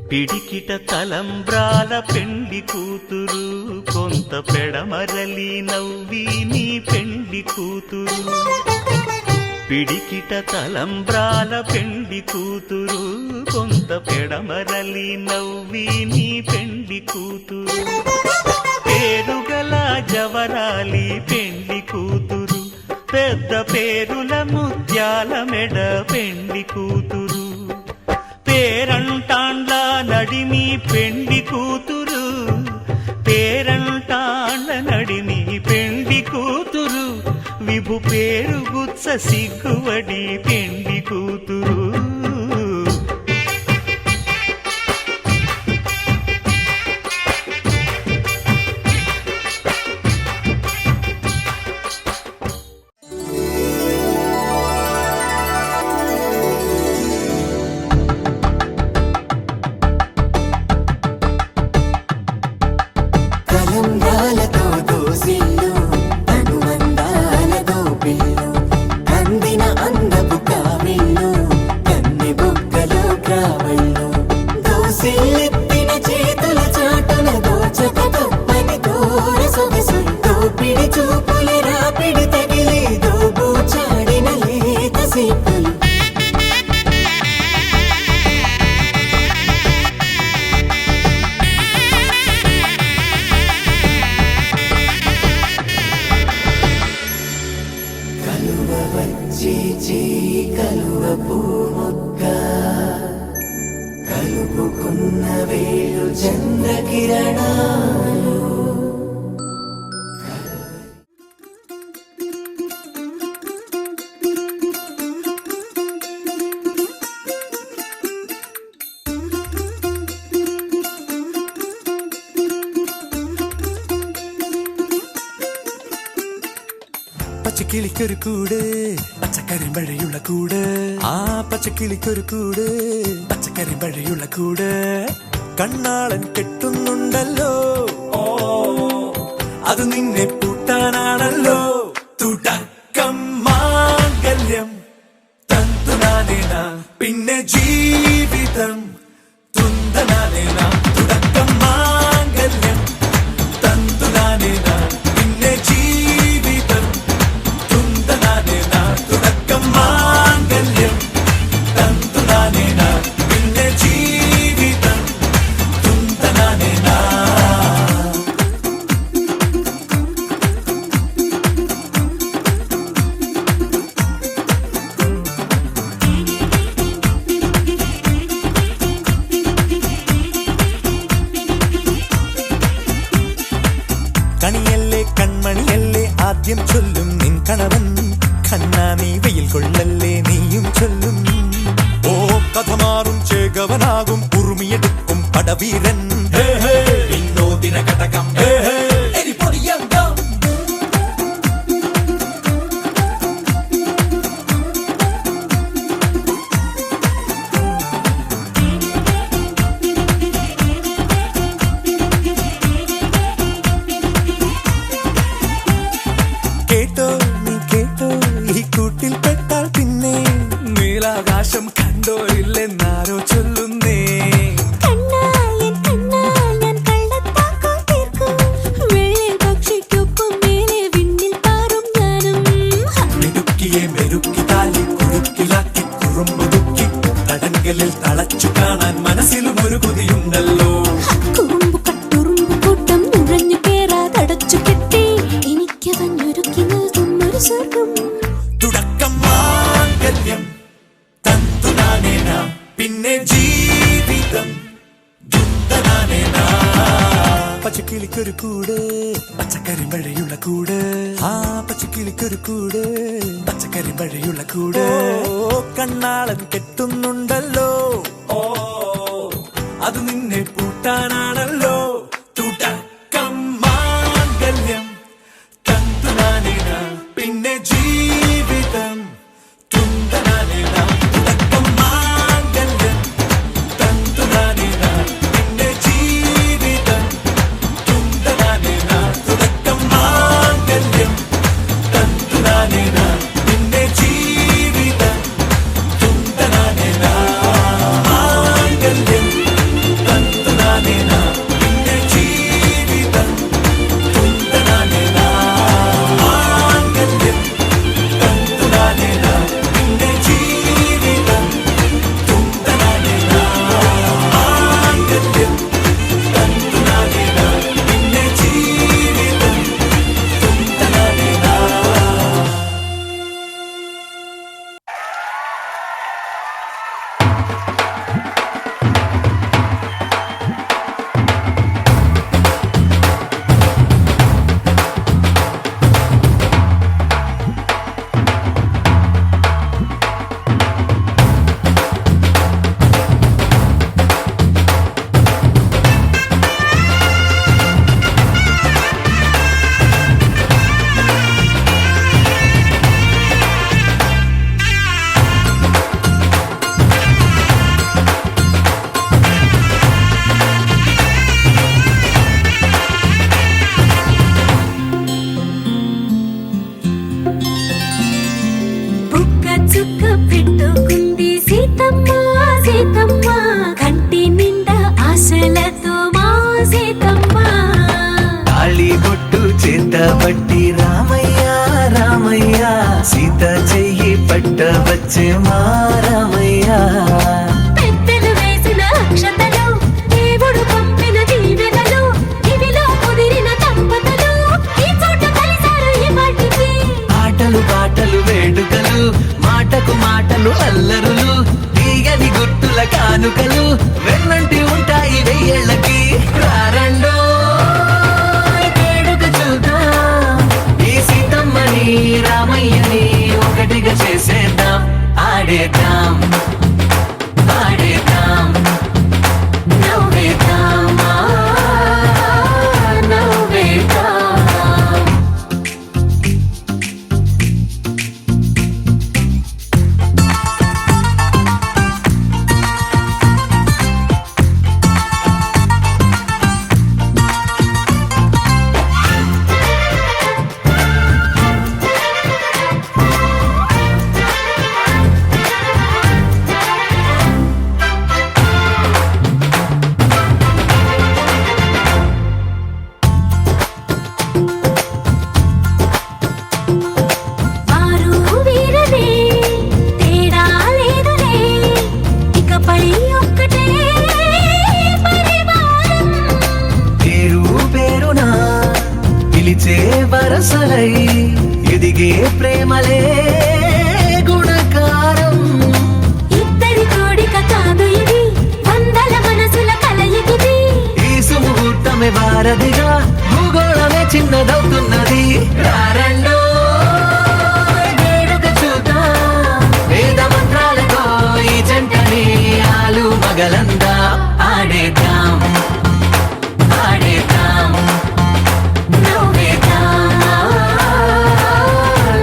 పిడికిట తలంబ్రాల పెండి కూతురు కొంత పెడమరలి నవ్వి నీ పెండి కూతురు పిడికిట తలంబ్రాల పెండి కూతురు కొంత పెడమరలి నవ్వి నీ పెండి కూతురు పేరుగల జవరాలి పెండి కూతురు పెద్ద పేరుల ముత్యాల మెడ పెండి కూతురు పేరంటాండ్ల నడిమి పెండి కూతురు పేరంటాండ్ల నడిమి పెండి కూతురు విభు పేరు గుత్స సిగ్గువడి పెండి కూతురు కలంబ్రాలతో దోసిల్లు అనుబంధాలతో పిల్లు అందిన అందపు కావిళ్ళు కన్ని బుగ్గలు గ్రావళ్ళు దోసిల్లెత్తిన చేతుల చాటున దోచక తప్పని దూర సొగసులు దోపిడి చూపుల రాపిడి తగిలి దోబూచాడిన లేత సీపులు కలువ వచ్చి కలువ పూమొక్క కలుపుకున్న వేళు చంద్రకిరణాలు പച്ചക്കിളിക്കൊരു കൂട് പച്ചക്കരിമ്പഴയുള്ള കൂട് ആ പച്ചക്കിളിക്കൊരു കൂട് പച്ചക്കരിമ്പഴയുള്ള കൂട് കണ്ണാളൻ കെട്ടുന്നുണ്ടല്ലോ ഓ അത് നിന്നെ പൂട്ടാനാണല്ലോ തുടക്കം മാംഗല്യം തന്തുനാനേന പിന്നെ ജീവിതം തുന്തനാനേന തുടക്കം മാംഗല്യം തന്തുനാനേന പിന്നെ ജീവിതം തുന്തനാനേന തുടക്കം മാംഗല്യം തന്തുനാനേന പിന്നെ ജീവിതം തുന്തനാനേന കണിയല്ലേ കൺമണിയല്ലേ ആദ്യം ചൊല്ലും നിൻ കണവൻ കണ്ണാ നീ വെയിൽ കൊള്ളല്ലേ നീയും ചൊല്ലും ഓ കഥ മാറും ചേകവനാകും ഉറുമിയെടുക്കും പടവീരൻ വിനോദിന ഘടകം എരിപൊടിയങ്കം കേട്ടോ ഒളിച്ചു കാണാൻ മനസ്സിലും ഒരു കൊതിയുണ്ടല്ലോ. കുറുമ്പു കട്ടുറുമ്പു കൂട്ടം നുഴഞ്ഞു കേറാതടച്ചു കെട്ടി എനിക്കതഞ്ഞൊരുക്കി നൽകും ഒരു സ്വർഗം. തുടക്കം മാംഗല്യം തന്തുനാനേന പിന്നെ ജീവിതം ദുന്തനാനേന. പച്ചക്കിളിക്കൊരു കൂട് പച്ചക്കറി മഴയുള്ള കൂട്. ആ പച്ചക്കിളിക്കൊരു കൂട് പച്ചക്കറി മഴയുള്ള കൂട്. കണ്ണാളൻ കെട്ടുന്നുണ്ടല്ലോ. ഓ അത് നിന്നെ പൂട്ടാനാണല്ലോ. തുടക്കം മാംഗല്യം തന്തുനാനേന പിന്നെ ജീവിതം തുന്തനാനേന. തുടക്കം മാംഗല്യം തന്തുനാനേന പിന്നെ ജീവിതം തുന്തനാനേന. തുടക്കം മാംഗല്യം തന്തുനാനേന പിന്നെ ജീവിതം തുന്തനാനേന. മാംഗല്യം തന്തുനാനേന പിന്നെ ജീവിതം തുന്തനാനേന. മാംഗല്യം തന്തുനാനേന പിന്നെ ജീവിതം തുന്തനാനേന. മാംഗല്യം തന്തുനാനേന പിന്നെ ജീവിതം തുന്തനാനേന. బుక్క చుక్క పెట్టుకుంది సీతమ్మ సీతమ్మ కంటి నిండా ఆశలతో మా సీతమ్మ. తాళిబొట్టు చేతబట్టి రామయ్య రామయ్య సీత చెయ్యి పట్టవచ్చే మా రామయ్య. పెద్దలు వేసిన అక్షతలు దేవుడు పంపిన దీవెనలు ఇవిలో కుదిరిన దంపతులు ఈ చోట కలిసారు ఈ మాటికి. ఆటలు పాటలు వేడుకలు మాటకు మాటలు అల్లరులు తీయని గుట్టుల కానుకలు వెన్నంటి ఉంటాయి వెయ్యేళ్ళకి. రారండో వేడుక చూద్దాం ఈ సీతమ్మని రామయ్యని ఒకటిగా చేసేద్దాం. ఆడేద్దాం ఆడేద్దాం నవ్వేద్దాం నవ్వేద్దాం. వారు వీరనే తేడా లేదులే ఇకపై ఒక్కటే పరివారం. పేరు పేరున పిలిచే వరసలై ఎదిగే ప్రేమలే గుణకారం. ఇద్దరి కోడిక కాదు ఇది వందల మనసుల కలయికిది. ఈ సుముహూర్తమే వారధిగా భూగోళమే చిన్నదవుతున్నది. రారండో వేడుక చూద్దాం వేద మంత్రాలతో ఈ జంటని ఆలు మగలందా. ఆడేద్దాం ఆడేద్దాం నవ్వేద్దాం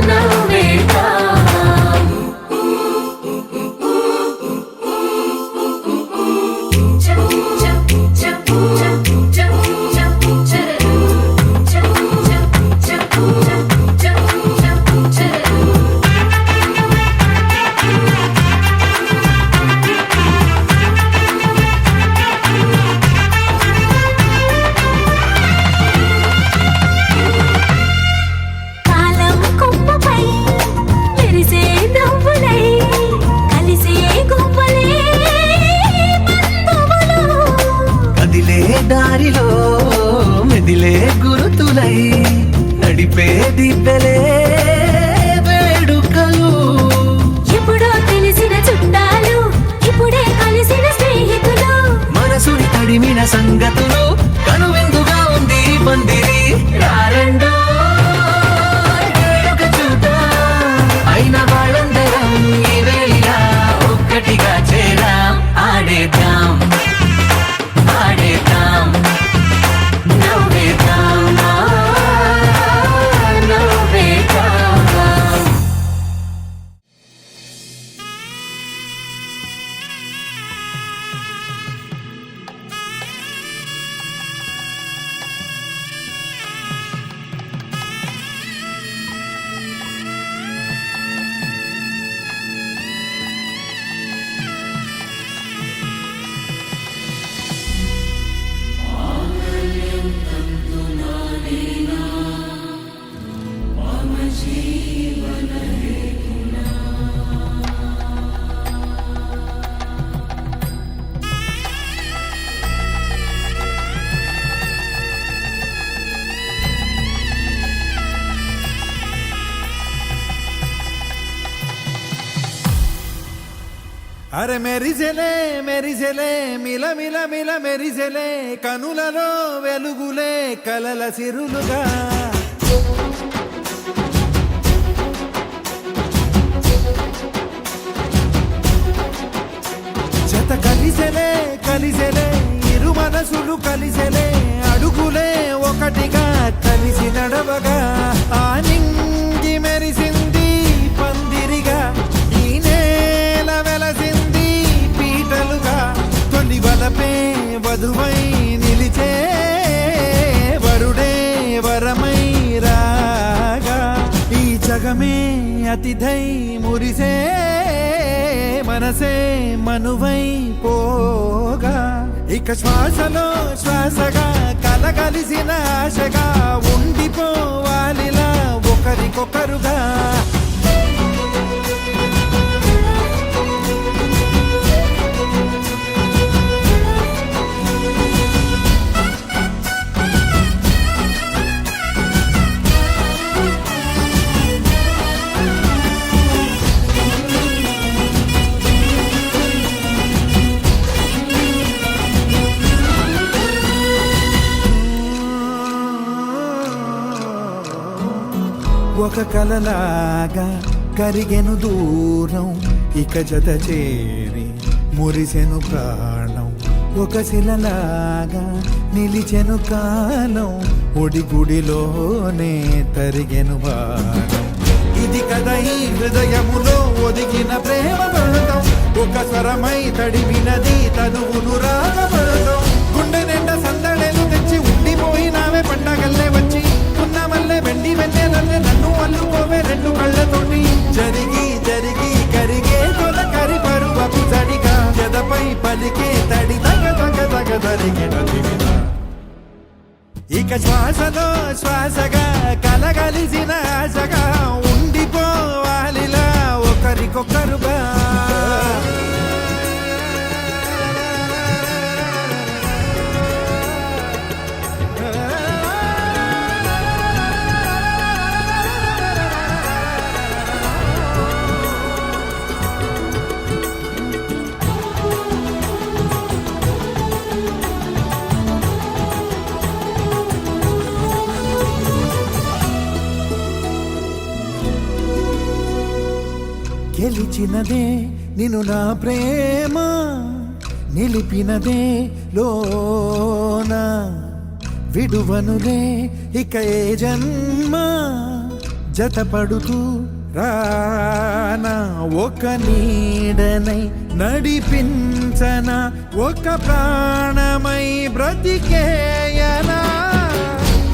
నవ్వేద్దాం. జగతులు కనువిందుగా ఉంది ఈ పందిరి రారెండో వేడుక చూద్దాం అయిన వాళ్ళందరం ఈ వేళ ఒక్కటిగా చేరాం ఆడేద్దాం ఆడేద్దాం నవ్వేద్దాం నవ్వేద్దాం అరే మెరిసెలే మెరిసెలే మిల మిల మిల మెరిసెలే కనులలో వెలుగులే కలల సిరులుగా జత కలిసెలే కలిసెలే ఇరు మనసులు కలిసెలే అడుగులే ఒకటిగా కలిసి నడవగా ఆ నింగి మెరిసింది పందిరిగా ఈ నేల వెలసింది పీటలుగా తొలి వలపే వధువై నిలిచే వరుడే వరమై రాగా ఈ జగమే అతిథై మురిసే మనసే మనువై పోగా ఇక శ్వాసలో శ్వాసగా కలగలిసిన ఆశగా ఉండిపోవాలిలా ఒకరికొకరుగా ఒక కలలాగా కరిగెను దూరం ఇక జత చేరి మురిసెను ప్రాణం ఒక శిలలాగా నిలిచెను కాలం ఒడిగుడిలోనే తరిగెను వారం ఇది కదా ఈ హృదయములో ఒదిగిన ప్రేమ బంధం ఒక స్వరమై తడివినది తనువును రాగబంధం గుండె నిండా సందడేలు తెచ్చి ఉండిపోయినావే పండగల్లే వచ్చి ఉన్న మల్లె వెండి వెన్నెలల్లే నన్ను అల్లుకోవే రెండు కళ్ళతోటి జరిగి జరిగి కరిగే తొల కరి పరువపు తడిగా జదపై పలికే తడి తగ తగ తగ తరిగిన దివిన ఇక శ్వాసలో శ్వాసగా కలగలిసిన ఆశగా ఉండిపోవాలిలా ఒకరికొకరుగా గెలిచినదే నిన్ను నా ప్రేమ నిలిపినదే లోన విడువనులే ఇక ఏ జన్మ జతపడుతూ రానా ఒక నీడనై నడిపించనా ఒక ప్రాణమై బ్రతికేయనా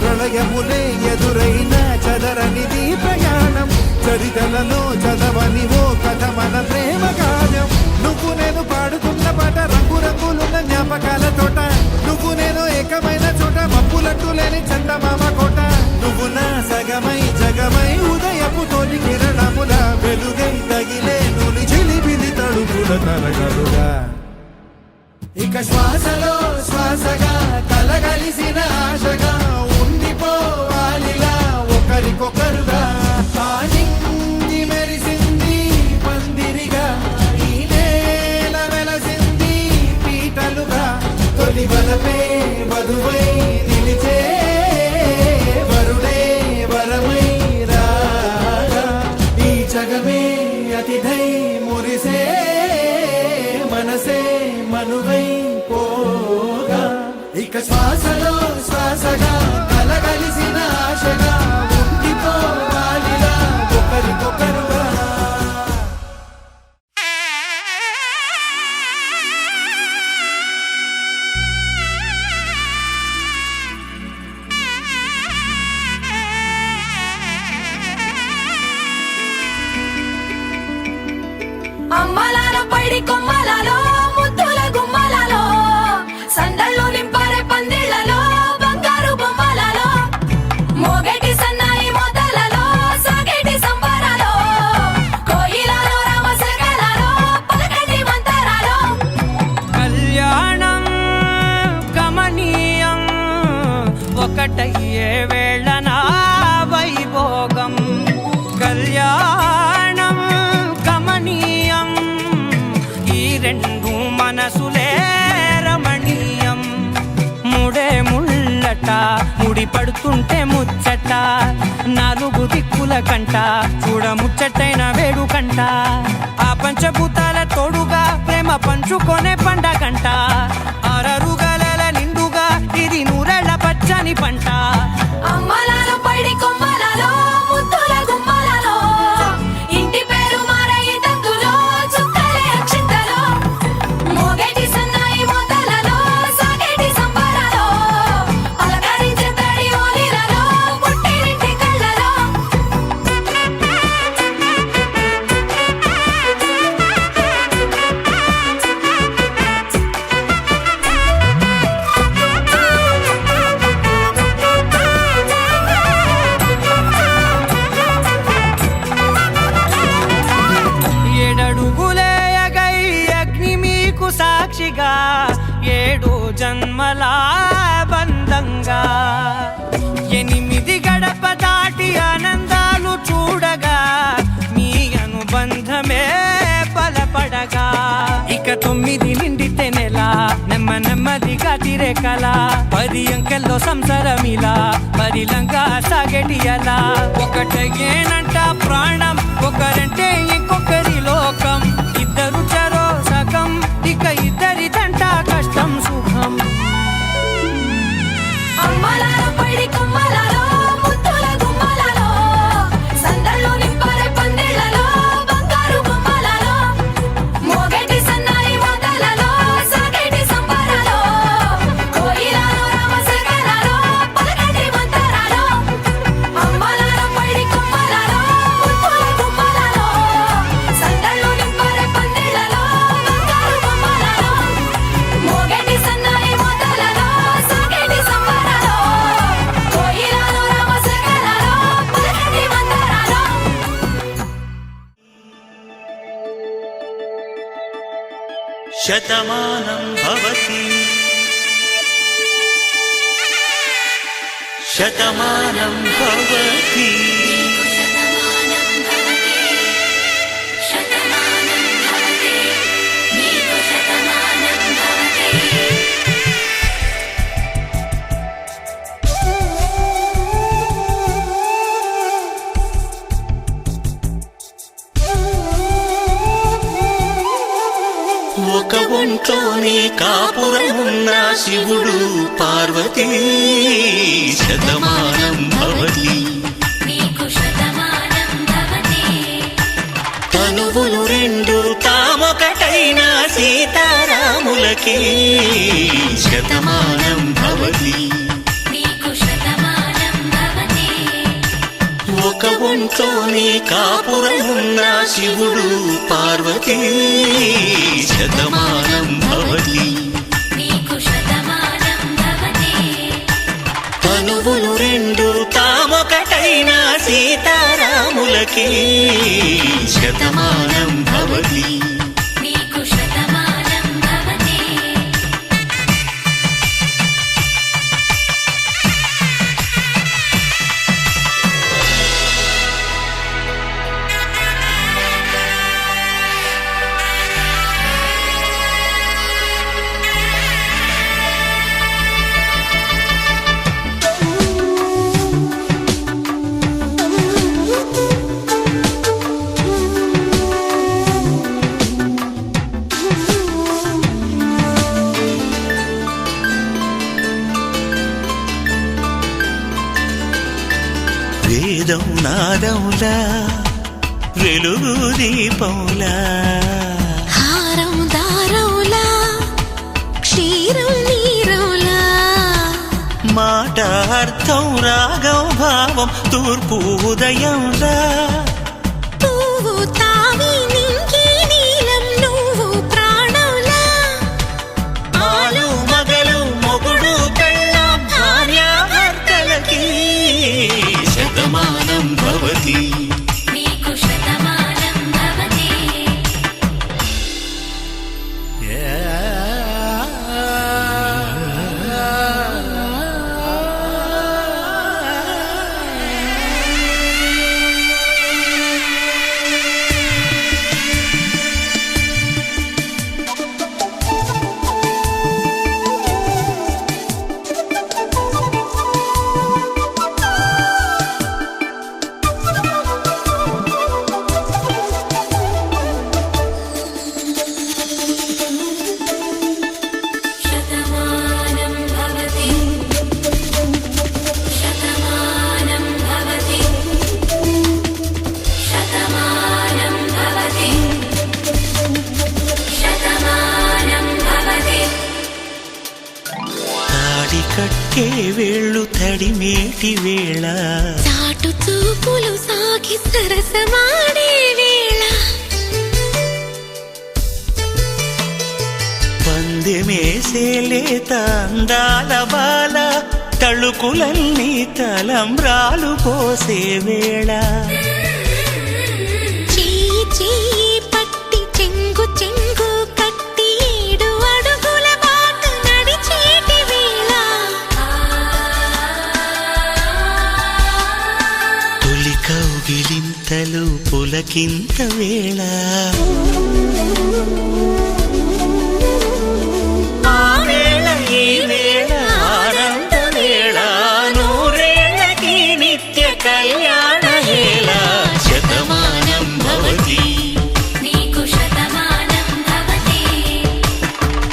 ప్రళయములే ఎదురైన చదరనిది ప్రయాణం చరితలలో చదవని ఓ కథ మన ప్రేమ గానం నువ్వు నేను పాడుతున్న పాట రంగు రంగులున్న జ్ఞాపకాల తోట నువ్వు నేను ఏకమైన చోట మబ్బులట్టు లేని చందమామ కోట నువ్వు నా సగమై జగమై ఉదయపు తోటి కిరణముల వెలుగై తగిలే నుని చిలిపిలి తడుపుల తరగలుగా ఇక శ్వాసలో శ్వాసగా కలగలిసిన ఆశగా ఉండిపోవాలిలా ఒకరికొకరుగా నింగి మెరిసింది పందిరిగా ఈ నేల వెలసింది పీటలుగా తొలి బలపే తోడువై నిలిచే వరుడే వరమై రాగా ఈ జగమే అతిథై మురిసే మనసే మనువై పోగా ఇక శ్వాసలో శ్వాసగా కలగలిసిన ఆశగా ఉండిపోవాలిలా ఒకరికొకరుగా. అమ్మలాల పైడి కొమ్మలలో ముద్దుల గుమ్మలలో సందళ్ళు నింపారే పందిళ్లలో బంగారు బొమ్మలలో మోగేటి సన్నాయి మోతలలో సాగేటి సంబరాలో కోయిలలో రామశకలలో పలకటి మంతరాలో కళ్యాణం గమనీయం ఒకటయ్యే వేళన వైభోగం కళ్యాణం గమనీయం ఈ రెండు మనసులే రమణీయం ముడే ముళ్ళట ముడి పడుతుంటే ముచ్చట నాలుగు దిక్కుల కంట చూడ ముచ్చటైన వేడుకంట ఆ పంచభూతాల తోడుగా ప్రేమ పంచుకొనే పండగంట అరరుగల నిండుగా ఇది నూరెళ్ళ పచ్చని పంట అమ్మలాల పైడి కొమ్మలలో ముద్దుల గుమ్మలలో ఇంటి పేరు మారయి తందులో చుక్కలే అక్షింతలో మోగేటి సన్నాయి మోతలలో సాగేటి సంబరాలో అలకరించే తడి ఓలిలలో పుట్టినింటి కళ్ళలో ఏడడుగులేయగై అగ్ని మీకు సాక్షిగా ఏడు జన్మల బంధంగా 8 గడప దాటి ఆనందాలు చూడగా మీ అనుబంధమే బలపడగా ఇక 9 నిండితే నెల నెమ్మదిగా తిరేకల 10 అంకెల్లో సంసారమిలా పరిలంగా సాగేటి అలా ఒకటేనంట ప్రాణం ఒకరంటే ఇంకొకరి లోకం ఇద్దరు చరో సగం ఇక ఇద్దరిదంట కష్టం సుఖం అమ్మలాల పైడి కొమ్మలలో ముద్దుల గుమ్మలలో సందళ్ళు నింపారే పందిళ్లలో బంగారు బొమ్మలలో మోగేటి సన్నాయి మోతలలో సాగేటి సంబరాలో కోయిలలో రామశకలలో పలకటి మంతరాలో అమ్మలాల పైడి కొమ్మలలో ముద్దుల గుమ్మలలో సందళ్ళు నింపారే పందిళ్లలో బంగారు బొమ్మలలో మోగేటి సన్నాయి మోతలలో సాగేటి సంబరాలో కోయిలలో రామశకలలో పలకటి మంతరాలో శతమానం భవతి శతమానం భవతి శతమానం భవతి నీకు శతమానం భవతి ఒక ఒంట్లోని కాపురమున్న శివుడు పార్వతీ శతమానం భవతి నీకు శతమానం భవతి తనువులు రెండు తామొకటైన సీతారాములకి శతమానం భవతి నీకు శతమానం భవతి ఒక ఒంట్లోని కాపురమున్న శివుడు పార్వతీ శతమానం భవతి నీకు శతమానం భవతి తనువులు రెండు తామొకటైన సీతారాములకి శతమానం భవతి నీకు శతమానం భవతి నాదములా వెలుగు దీపములా హారం దారములా క్షీరం నీరములా మాట అర్థం రాగం భావం తూర్పు ఉదయంలా పువ్వు తావి నింగి నీలం నువ్వు ప్రాణంలా ఆలు మగలు మొగుడు పెళ్ళాం భార్యాభర్తలకి శతమానం భవతి నీకు శతమానం భవతి శతమానం భవతి శతమానం భవతి శతమానం భవతి శతమానం భవతి తాడి కట్టే వేళ్ళు తడిమేటి వేళ చాటు చూపులు సాగి సరసమాడే వేళ పందెమేసేలేత అందాల బాల తళుకులన్నీ తలంబ్రాలు పోసే వేళ చెయ్యి చెయ్యి పట్టి చెంగు చెంగు కట్టి 7 అడుగుల బాట నడిచేటి వేళ తొలి కౌగిలింతలు పులకింత వేళ ఆ వేళ ఈ వేళ ఆనంద వేళ నూరేళ్ళకి నిత్య కళ్యాణ వేళ శతమానం భవతి నీకు శతమానం భవతి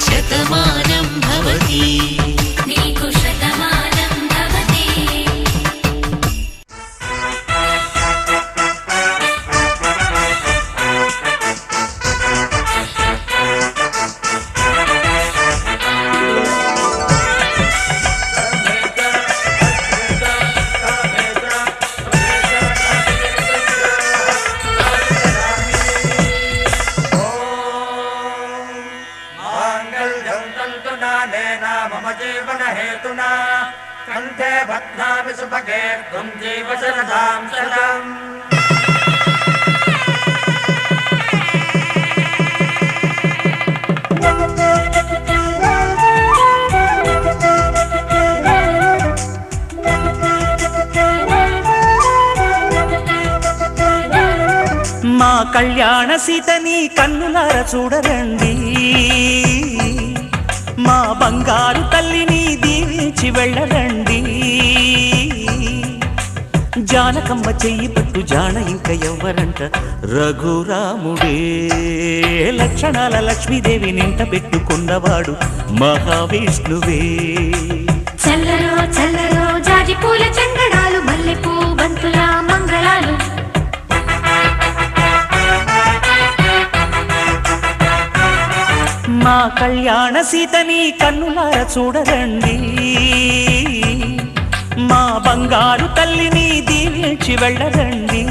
శతమానం భవతి నీకు శతమానం భవతి మాంగళ్యం తంతునానేన మమ జీవన హేతునా కంఠే భద్రామి సుభగే త్వం జీవ శరదాం శతం మా కళ్యాణ సీతని కన్నులార చూడరండి మా బంగారు తల్లిని దీవించి వెళ్ళరండి జానకమ్మ చెయ్యి పట్టు జాన ఇంక ఎవ్వరంట రఘురాముడే లక్షణాల లక్ష్మీదేవి నింట పెట్టుకున్నవాడు మహావిష్ణువే చల్లరో చల్లరో జాజి పూల చందనాలు మల్లెపూ బంతుల మంగళాలు మా కళ్యాణ సీతని కన్నులార చూడరండి మా బంగారు తల్లిని దీవించి వెళ్ళరండి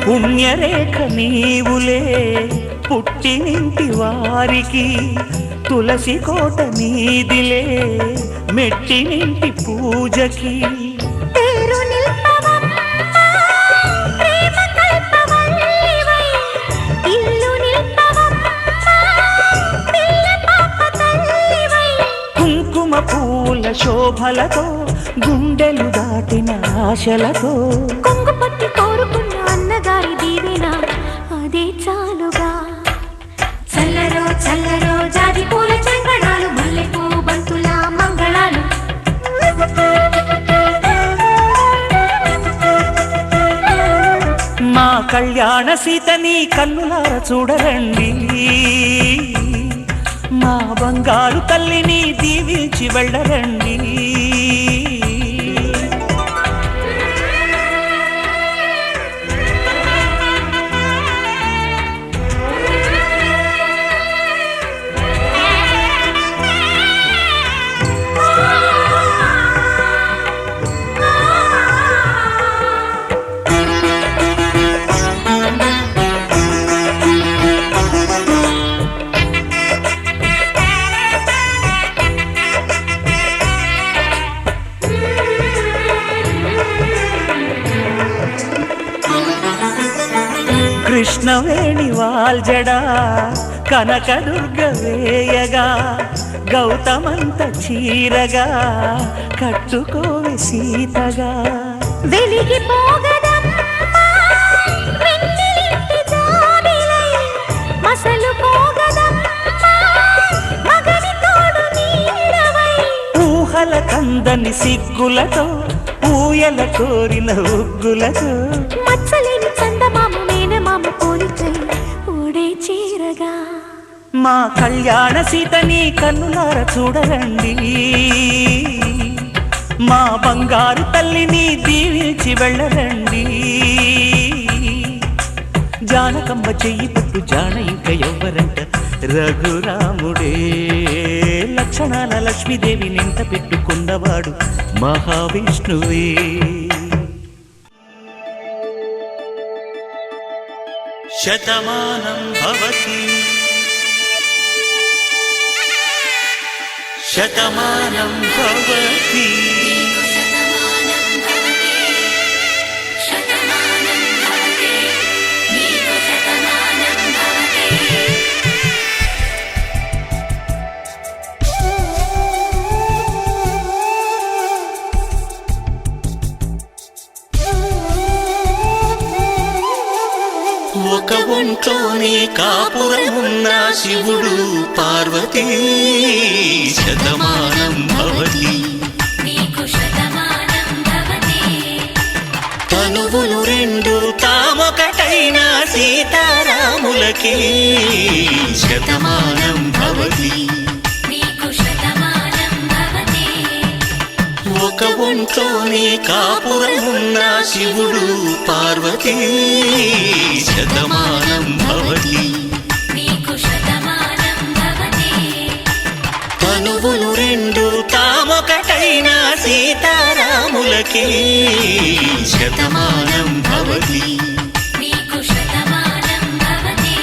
పుణ్యరేఖ నీవులే పుట్టినింటి వారికి తులసి కోట నీదిలే మెట్టినింటి పూజకి పేరు నిల్పవమ్మ ప్రేమ కల్పవల్లివై ఇల్లు నిల్పవమ్మ పిల్ల పాప తల్లివై కుంకుమ పూల శోభలతో గుండెలు దాటిన ఆశలతో కొంగు మా కళ్యాణ సీతని కన్నులార చూడరండి, మా బంగారు తల్లిని దీవించి వెళ్ళరండి. కృష్ణవేణి వాల్జడా కనకదుర్గ వేయగా, గౌతమంత చీరగా కట్టుకోవే సీతగా. వెలిగిపోగదమ్మా వెన్నెలింటి జాబిలై, మసలుపోగదమ్మా మగని తోడు నీడవై. ఊహల కందని సిగ్గులతో ఊయల కోరిన ఉగ్గులతో, మచ్చలేని చందమామ మేనమామ పోలికై ఊడే చీరగా. మా కళ్యాణ సీతని కన్నులార చూడరండి, మా బంగారు తల్లిని దీవించి వెళ్ళరండి. జానకమ్మ చెయ్యి పట్టు జాన ఇంక ఎవ్వరంట, రఘురాముడే లక్షణాల లక్ష్మీదేవి నింట పెట్టుకున్నవాడు మహావిష్ణువే. శతమానం భవతి శతమానం భవతి. శతమానం భవతి శతమానం భవతి నీకు శతమానం భవతి. ఒక ఒంట్లోనే కాపురమున్న శివుడు పార్వతీ, శతమానం భవతి నీకు శతమానం భవతి. తనువులు రెండు తామొకటైన సీతారాములకి, శతమానం భవతి నీకు శతమానం భవతి. ఒక ఒంట్లోనే కాపురమున్న శివుడు పార్వతీ, శతమానం భవతి నీకు శతమానం భవతి. తనువులు రెండు తామొకటైన సీతారాములకి, శతమానం భవతి నీకు శతమానం భవతి.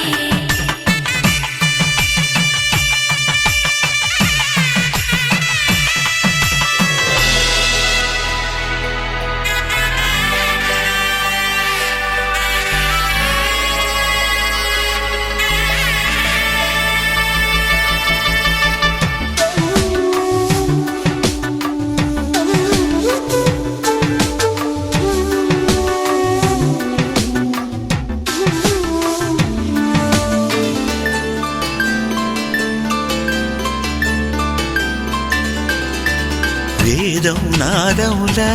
వేదం నాదములా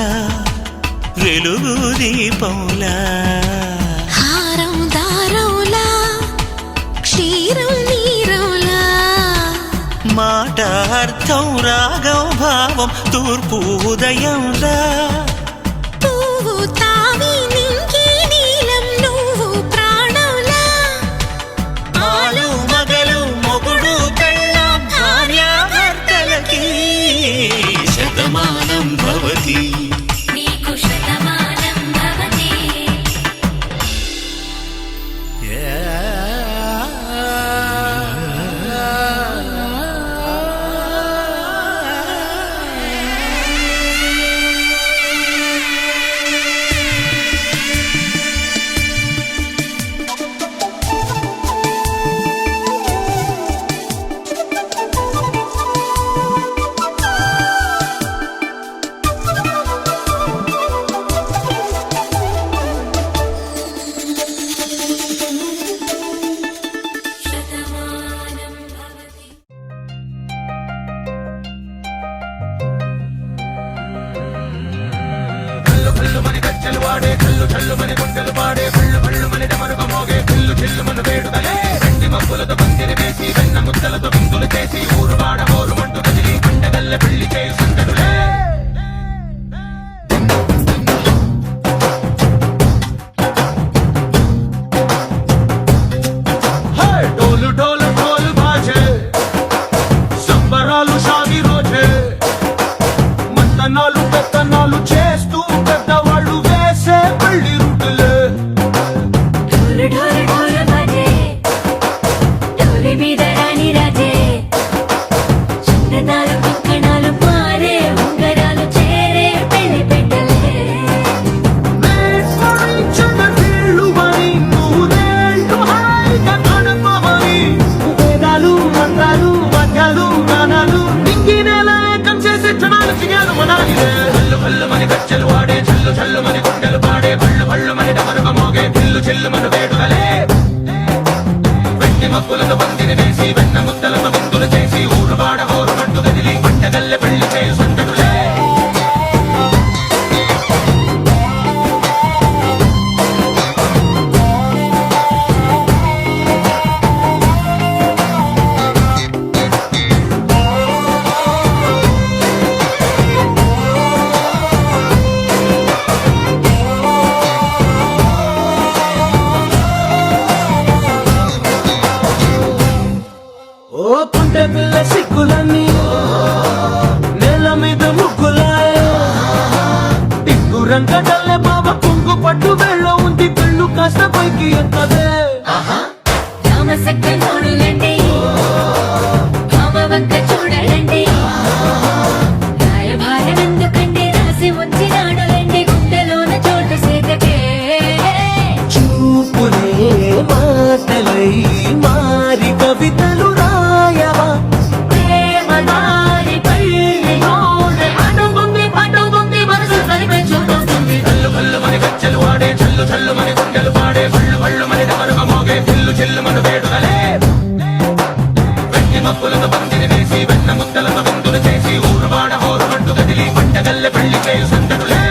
వెలుగు దీపములా, హారం దారంలా క్షీరం నీరంలా, మాట అర్థం రాగం భావం తూర్పు ఉదయంలా, పువ్వు తావి నింగి నీలం నువ్వు ప్రాణంలా, ఆలు మగలు మొగుడు పెళ్ళాం భార్యాభర్తలకి, శతమానం భవతి నీకు శతమానం భవతి. కళ్ళు కళ్ళు మని గజ్జలు వాడే, కళ్ళు కళ్ళు మని గుండెలు పాడే, కళ్ళు కళ్ళు చిల్లు చిల్లు మన వేడుకలే వెండి మబ్బులను పందిరి వేసి వెన్న ముద్దలను విందులు చేసి ఊరువాడ హోరు మంటు గదిలి పంటగల్లె పెళ్లి చేయు సందడులే ఓ పుంటె పిల్ల సిక్కులన్నీ నేల మీద ముగ్గులాయ టిక్కు రంగడల్లే బాబా కుంగు పట్టు వెళ్ళ ఉంది పెళ్ళు కాస్త పైకి ఎక్కదే రామసక్క నోడులండి భామ వంక చూడలండి రాయభారం ఎందుకండి రాసి ఉంచినాడులండి గుండెలోన చోటు సేదకే చూపులే మాటలై మారి కవితలు రాయవా ప్రేమ దారి పల్లి నోడు అడుగుంది పట్టుకుంది మనసు కలిపే చూస్తుంది కల్లు కల్లు మని గజ్జలు వాడే చల్లు చల్లు మని గుండెలు పాడే పళ్ళు పళ్ళు మని డమరుగ మోగే చిల్లు చిల్లు మన వేడుకలే వెండి మబ్బులను పందిరి వేసి వెన్న ముద్దలను విందులు చేసి ఊరువాడ హోరు మంటు గదిలి పంటగల్లె పెళ్లి చేయు సందడులే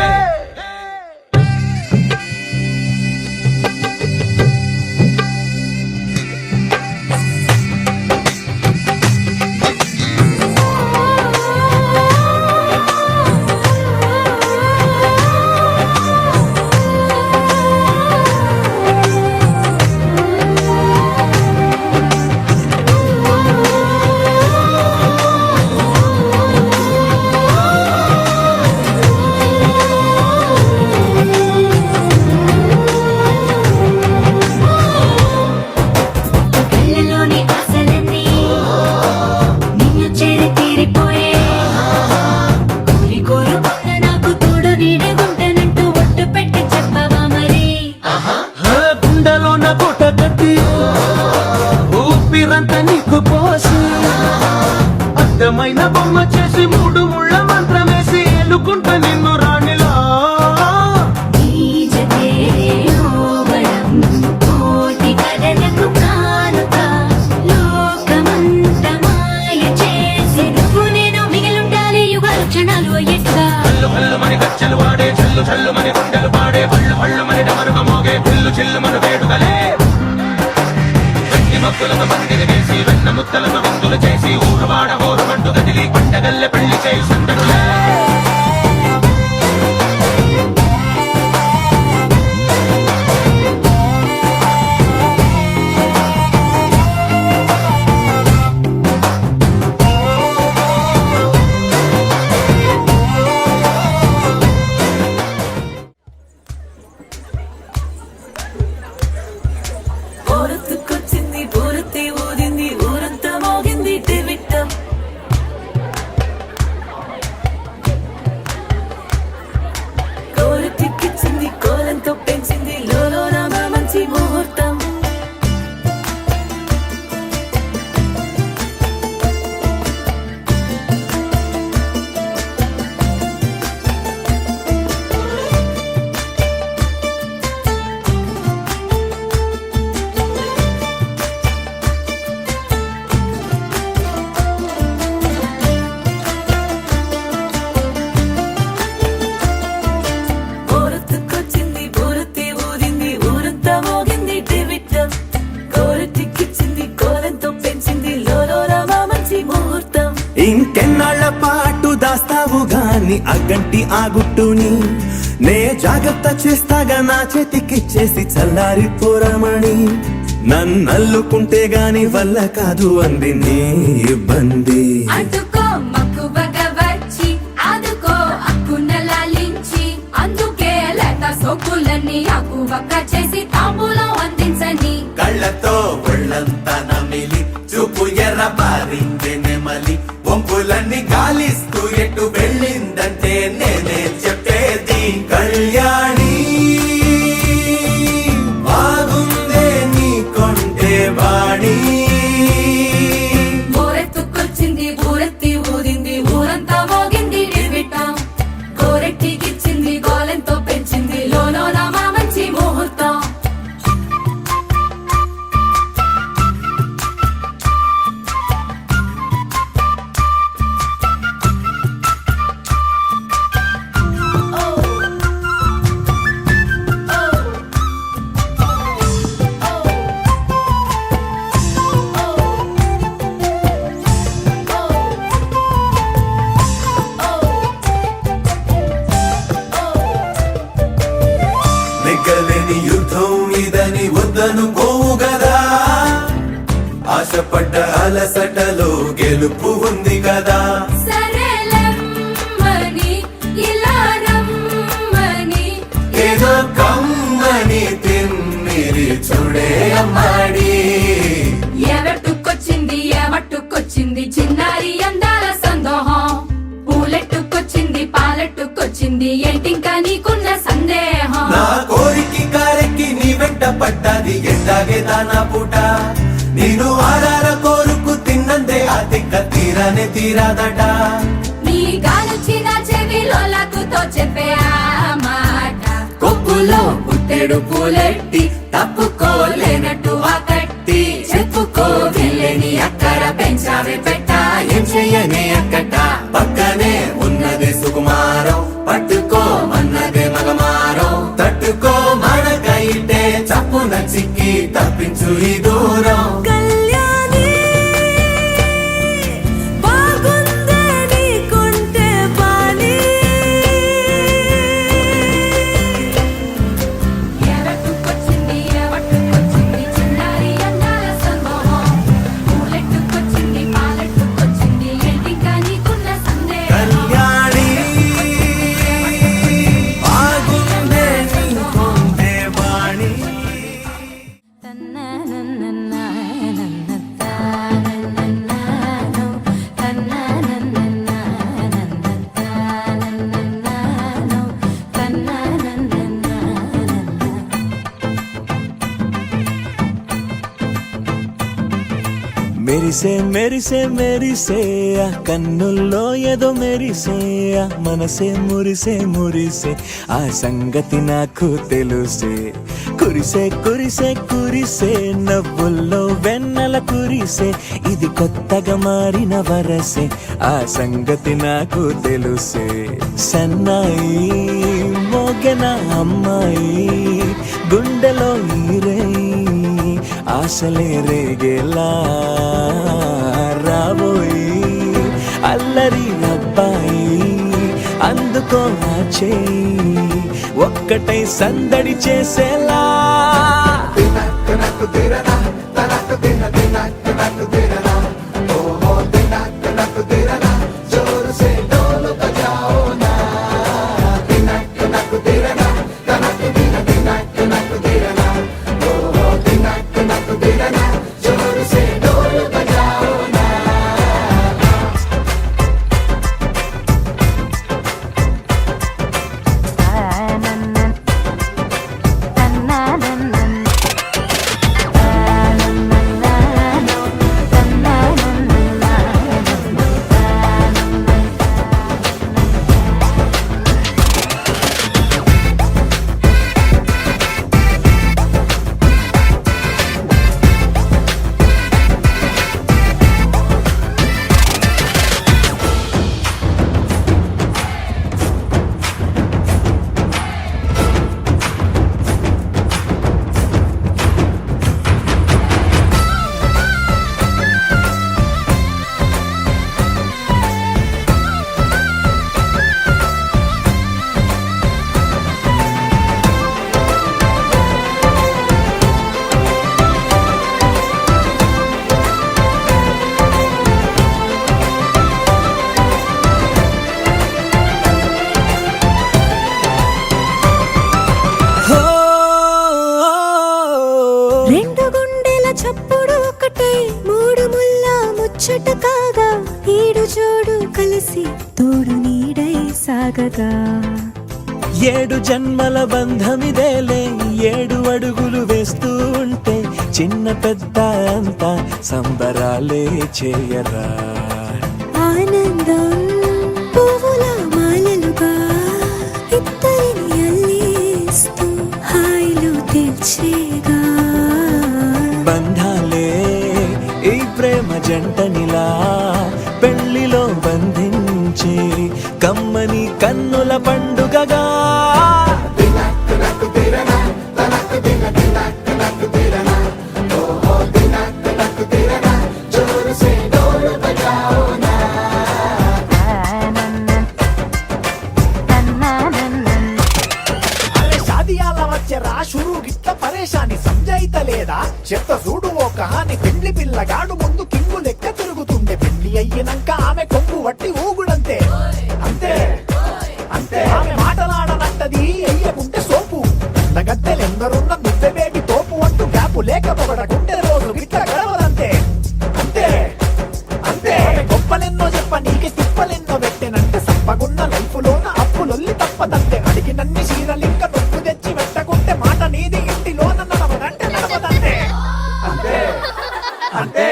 కళ్ళలోని ఆశలన్నీ నిన్ను చేరి తీరిపోయే కోరి కోరుకున్న నాకు తోడు నీడగుంటానంటూ ఒట్టు పెట్టి చెప్పవా మరి గుండెలో నా కోట కట్టి ఊపిరంతా నీకు పోసి అర్థమైన బొమ్మ చేసి మూడు ముళ్ళ మంత్రమేసి ఎలుకుంటా నిన్ను రాణిలా నీ జతే ఓవడం కోటి కలలకు కానుక లోకమంత మాయ చేసి నువ్వు నేను మిగిలుండాలి యుగాలు క్షణాలు ఎట్లా కల్లు కల్లు మని గజ్జలు వాడే చల్లు చల్లు మని గుండెలు పాడే పళ్ళు పళ్ళు మని డమరుగ మోగే చిల్లు చిల్లు మన వేడుకలే వెండి మబ్బులను పందిరి వేసి వెన్న ముద్దలను విందులు చేసి ఊరువాడ హోరు మంటు గదిలి పంటగల్లె పెళ్లి చేయు సందడులే ఊరొత్తుకొచ్చింది ఊరొత్తి ఊదింది ఊరంతా మోగింది టివిట్టం కోరతిక్కిచ్చింది కోలంతో పెంచింది లోలోన మంచి ముహూర్తం ఊరొత్తుకొచ్చింది ఊరొత్తి ఊదింది ఊరంతా మోగింది టివిట్టం కోరతిక్కిచ్చింది కోలంతో పెంచింది లోలోన మంచి ముహూర్తం ఇంకెన్నాళ్ల పాటు దాస్తావు గాని అగ్గంటి ఆ గుట్టుని నే జాగ్రత్త చేస్తాగా నా చేతికిచ్చేసి చల్లారిపోరమణి నన్నల్లుకుంటే గాని వల్ల కాదు అంది నీ ఇబ్బంది అందుకో మక్కువగా వచ్చి ఆదుకో అక్కున లాలించి అందుకే లేత సోకులన్నీ అక్కువక్క చేసి తాంబూలం అందించని కళ్ళతో ఒళ్ళంతా నమిలి చూపు ఎర్ర పారిందే నెమలి వంపులన్నీ గాలిస్తూ ఎటు వెళ్ళిందంటే నేనే చెప్పేది కళ్యాణి బాగుందే నీ కొంటే వాణి ఊరెత్తుకొచ్చింది ఊరెత్తి ఊదింది ఊరంతా మోగింది నిర్విట్టం గోరెట్టికిచ్చింది గోలెంతో పెంచింది లోలోన మంచి ముహూర్తం గెలవలేని యుద్ధం ఇదని వద్దనుకోవు గదా ఆశపడ్డ అలసటలో గెలుపు ఉంది కదా సరేలమ్మని ఇలా రమ్మని ఏదో కమ్మని తిమ్మిరి చూడే అమ్మాడి ఎవట్టుకొచ్చింది ఎవట్టుకొచ్చింది చిన్నారి అందాల సందోహం పూలెట్టుకొచ్చింది పాలెట్టుకొచ్చింది ఏంటింకా నీకున్న సందేహం నా కోరికి కారెక్కి నీ వెంట పడ్డది ఎట్టాగే దానా పూట నేను ఆరార కోరుకు తిన్నందే ఆ తిక్క తీరానే తీరాదట నీ గాలొచ్చిన చెవిలో లకుతో చెప్పే ఆ మాట కొప్పులో పుట్టెడు పూలెట్టి తప్పుకోలేనట్టు ఆ కట్టి చెప్పుకో వెళ్ళని అక్కర పెంచావే పెట్ట ఏం చెయ్యనే అక్కట పక్కనే ఉన్నదే సుకుమారం పట్టుకో మన్నదే మగమారం తట్టుకో మనకైతే చప్పున చిక్కి తప్పించు ఈ దూరం కళ్యాణి బాగుందే నీకుంటే బాని ఎవట్టుకొచ్చింది ఎవట్టుకొచ్చింది చిన్నారి అందాల సందోహం పూలెట్టుకొచ్చింది పాలెట్టుకొచ్చింది ఏంటింకా నీకున్న సందేహం కళ్యాణి బాగుందే నీకుంటే వాణి మెరిసే మెరిసే మెరిసే ఆ కన్నుల్లో ఏదో మెరిసే ఆ మనసే మురిసే మురిసే ఆ సంగతి నాకు తెలుసే కురిసే కురిసే కురిసే నవ్వుల్లో వెన్నెల కురిసే ఇది కొత్తగా మారిన వరసే ఆ సంగతి నాకు తెలుసే సన్నాయి మోగెన అమ్మాయి గుండెలో ఈరై ఆశలే రేగేలా రాబోయి అల్లరి అబ్బాయి అందుకో నా చేయి ఒక్కటై సందడి చేసేలా ముచ్చట కాగా ఈడు జోడు కలిసి తోడు నీడై సాగగా 7 జన్మల బంధమిదేలే 7 అడుగులు వేస్తూ ఉంటే చిన్న పెద్ద అంతా సంబరాలే చేయరా ఆనందం పువ్వుల మాలలుగా ఇద్దరిని అల్లేస్తూ హాయిలో తెచ్చేగా బంధాలే ఈ ప్రేమ జంటనిలా పెళ్లిలో బంధించి కమ్మని కన్నుల పండుగగా షాదియాల వచ్చే రా చూడు గిట్ల పరేషాని సంజాయితలేదా చెత్త చూడు ఓ కహాని పెళ్లి పిల్లగాడు ముందు కింగు లెక్క తిరుగుతుండే పెళ్లి అయ్యినాక ఆమె కొంగు వట్టి ఊగుడంతే అంతే అంతే ఆమె మాటలాడనంటది అయ్యకుంటే సోపు గద్దెలెందరున్న ముద్ద బేబీ తోపు అంటూ గ్యాపు లేక పొగడకుంటే రోజు గిట్ల గడవదంతే అంతే అంతే గొప్పలెన్నో చెప్ప నీకే తిప్పలెన్నో పెట్టెనంటే సప్పగున్న లైఫ్ లోన అప్పులొల్లి తప్పదంతే అడిగినన్ని చీరలింక నొప్పు తెచ్చి పెట్టకుంటే మాట నీది ఇంటిలోన నడవదంటే నడవదంతే అంతే అంతే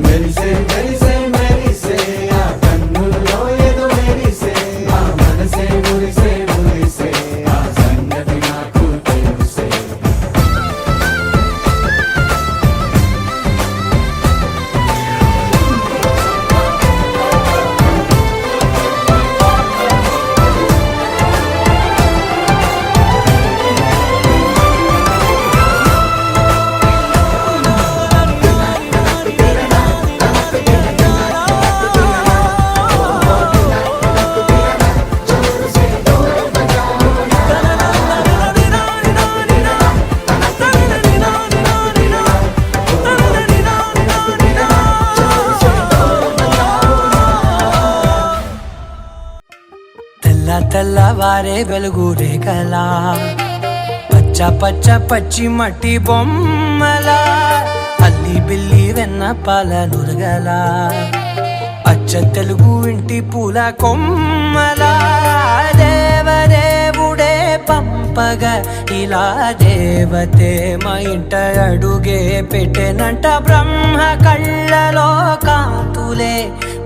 మెరిసే మెరిసే మెరిసే ఆ కన్నుల్లో ఏదో మెరిసే ఆ మనసే మురిసే మురిసే ఆ సంగతి నాకు తెలుసే తెల్ల తెల్లవారే వెలుగు రేఖలా పచ్చ పచ్చ పచ్చి మట్టి బొమ్మలా అల్లి బిల్లి వెన్న పాల నురగలా అచ్చ తెలుగు ఇంటి పూల కొమ్మలా దేవదేవుడే పంపగా ఇలా దేవతే మా ఇంట అడుగే పెట్టెనంట బ్రహ్మ కళ్ళలో కాంతులే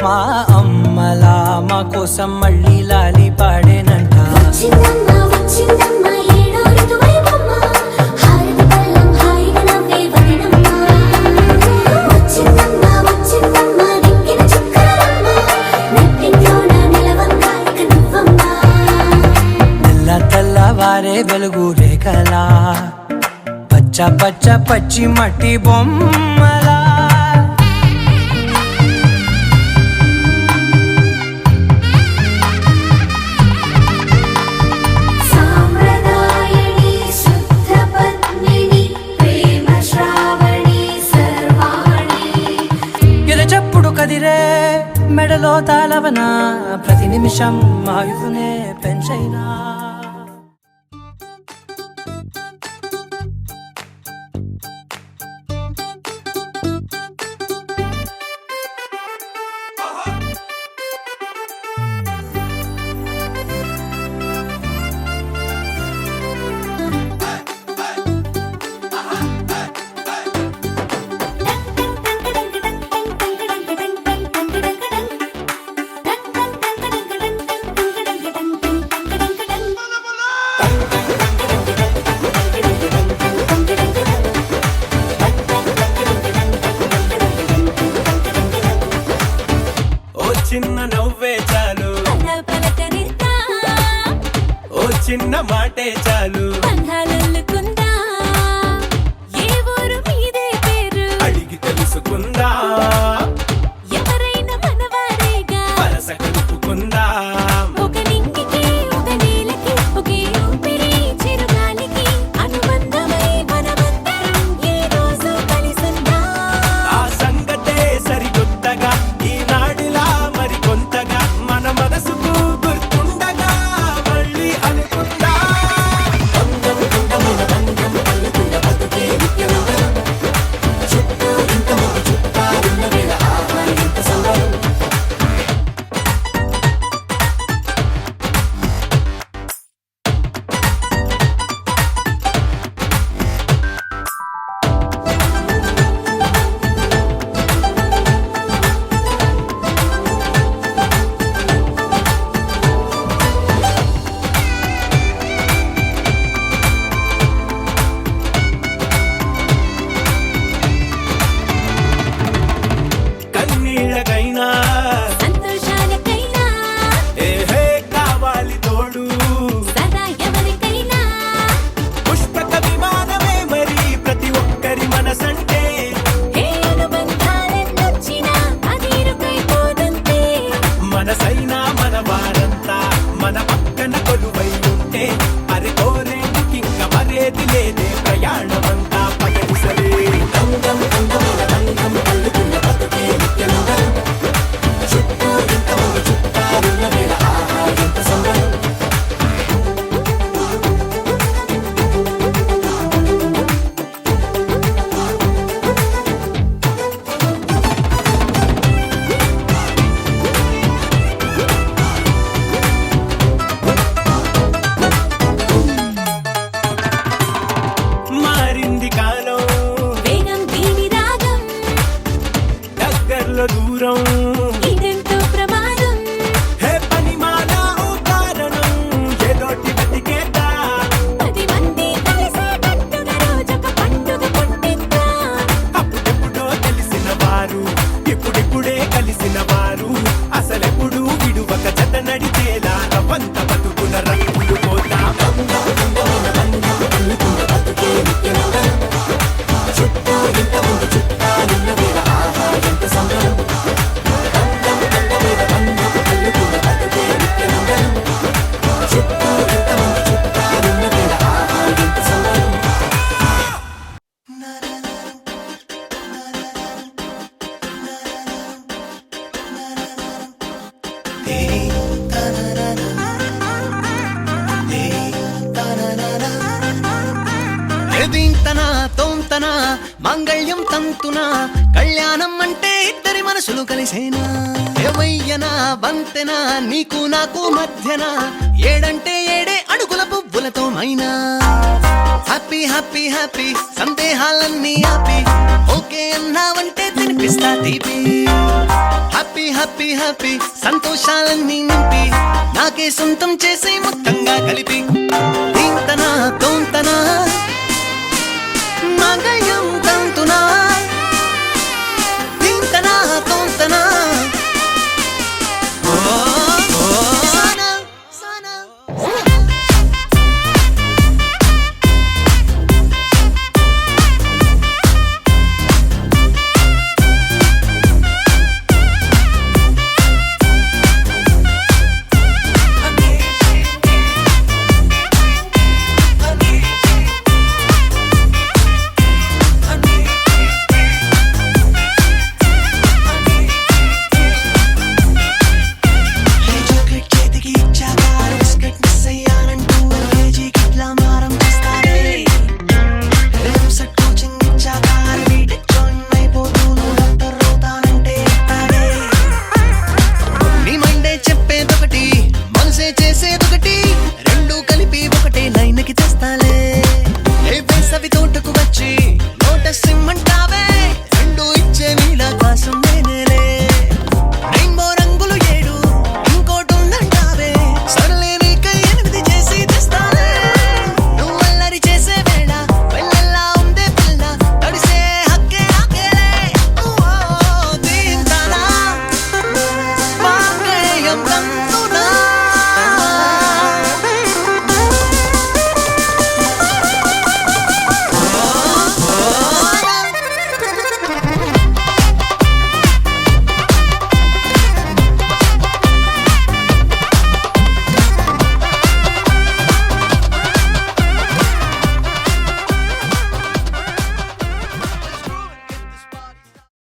మా అమ్మలా మా కోసం మళ్ళీ లాలి పాడేనంట వచ్చిందమ్మ వచ్చిందమ్మ ఏడో ఋతువైవమ్మ హారతి పళ్ళం హాయిగా నవ్వే వదినమ్మ వచ్చిందమ్మ వచ్చిందమ్మ దిక్కిన చుక్కలమ్మ నెట్టింట్లోన నిలవంగ ఇక నువ్వమ్మ తెల్ల తెల్లవారే వెలుగు రేఖలా పచ్చ పచ్చ పచ్చి మట్టి బొమ్మలా సాంప్రదాయని శుద్ధ పద్మిని ప్రేమ శ్రావణి సర్వాణి ఎరచప్పుడు కదిరే మెడలో తాళవన ప్రతి నిమిషం ఆయువునే పెంచైనా చిన్న నవ్వే చాలు పలకరిస్తా ఓ చిన్న మాటే చాలు బంధాలల్లుకుందా ఏ ఊరు మీదే పేరు అడిగి తెలుసుకుందా ఎవరైనా మనవారేగా వరస కలుపుకుందా ఒక నింగికి ఒక నేలకి ఒకే ఊపిరి చిరుగాలికి అనుబంధమై మనమందరం ఈ రోజు కలిసుందా ఆ సంగతే సరికొత్తగా ఈనాడిలా మరి కొంతగా మన మనసుకు గుర్తుండగా మళ్ళీ అనుకుందా చుట్టూ ఇంతమంది చుట్టాలున్న వేళ తోంతన మాంగళ్యం తంతున కళ్యాణం అంటే ఇద్దరి మనసులు కలిసేనా ఏవయ్యనా బంతెనా నీకు నాకు మధ్యన ఏడంటే ఏడే అడుగుల పువ్వులతో మైనా హ్యాపీ హ్యాపీ హ్యాపీ సందేహాలన్నీ ఆపి ఓకే అన్నావంటే తినిపిస్తా తీపి హ్యాపీ హ్యాపీ హ్యాపీ సంతోషాలన్నీ నింపి నాకే సొంతం చేసే మొత్తంగా కలిపి దీంతనా తోంతనా మాంగళ్యం తంతునా దీంతనా తోంతనా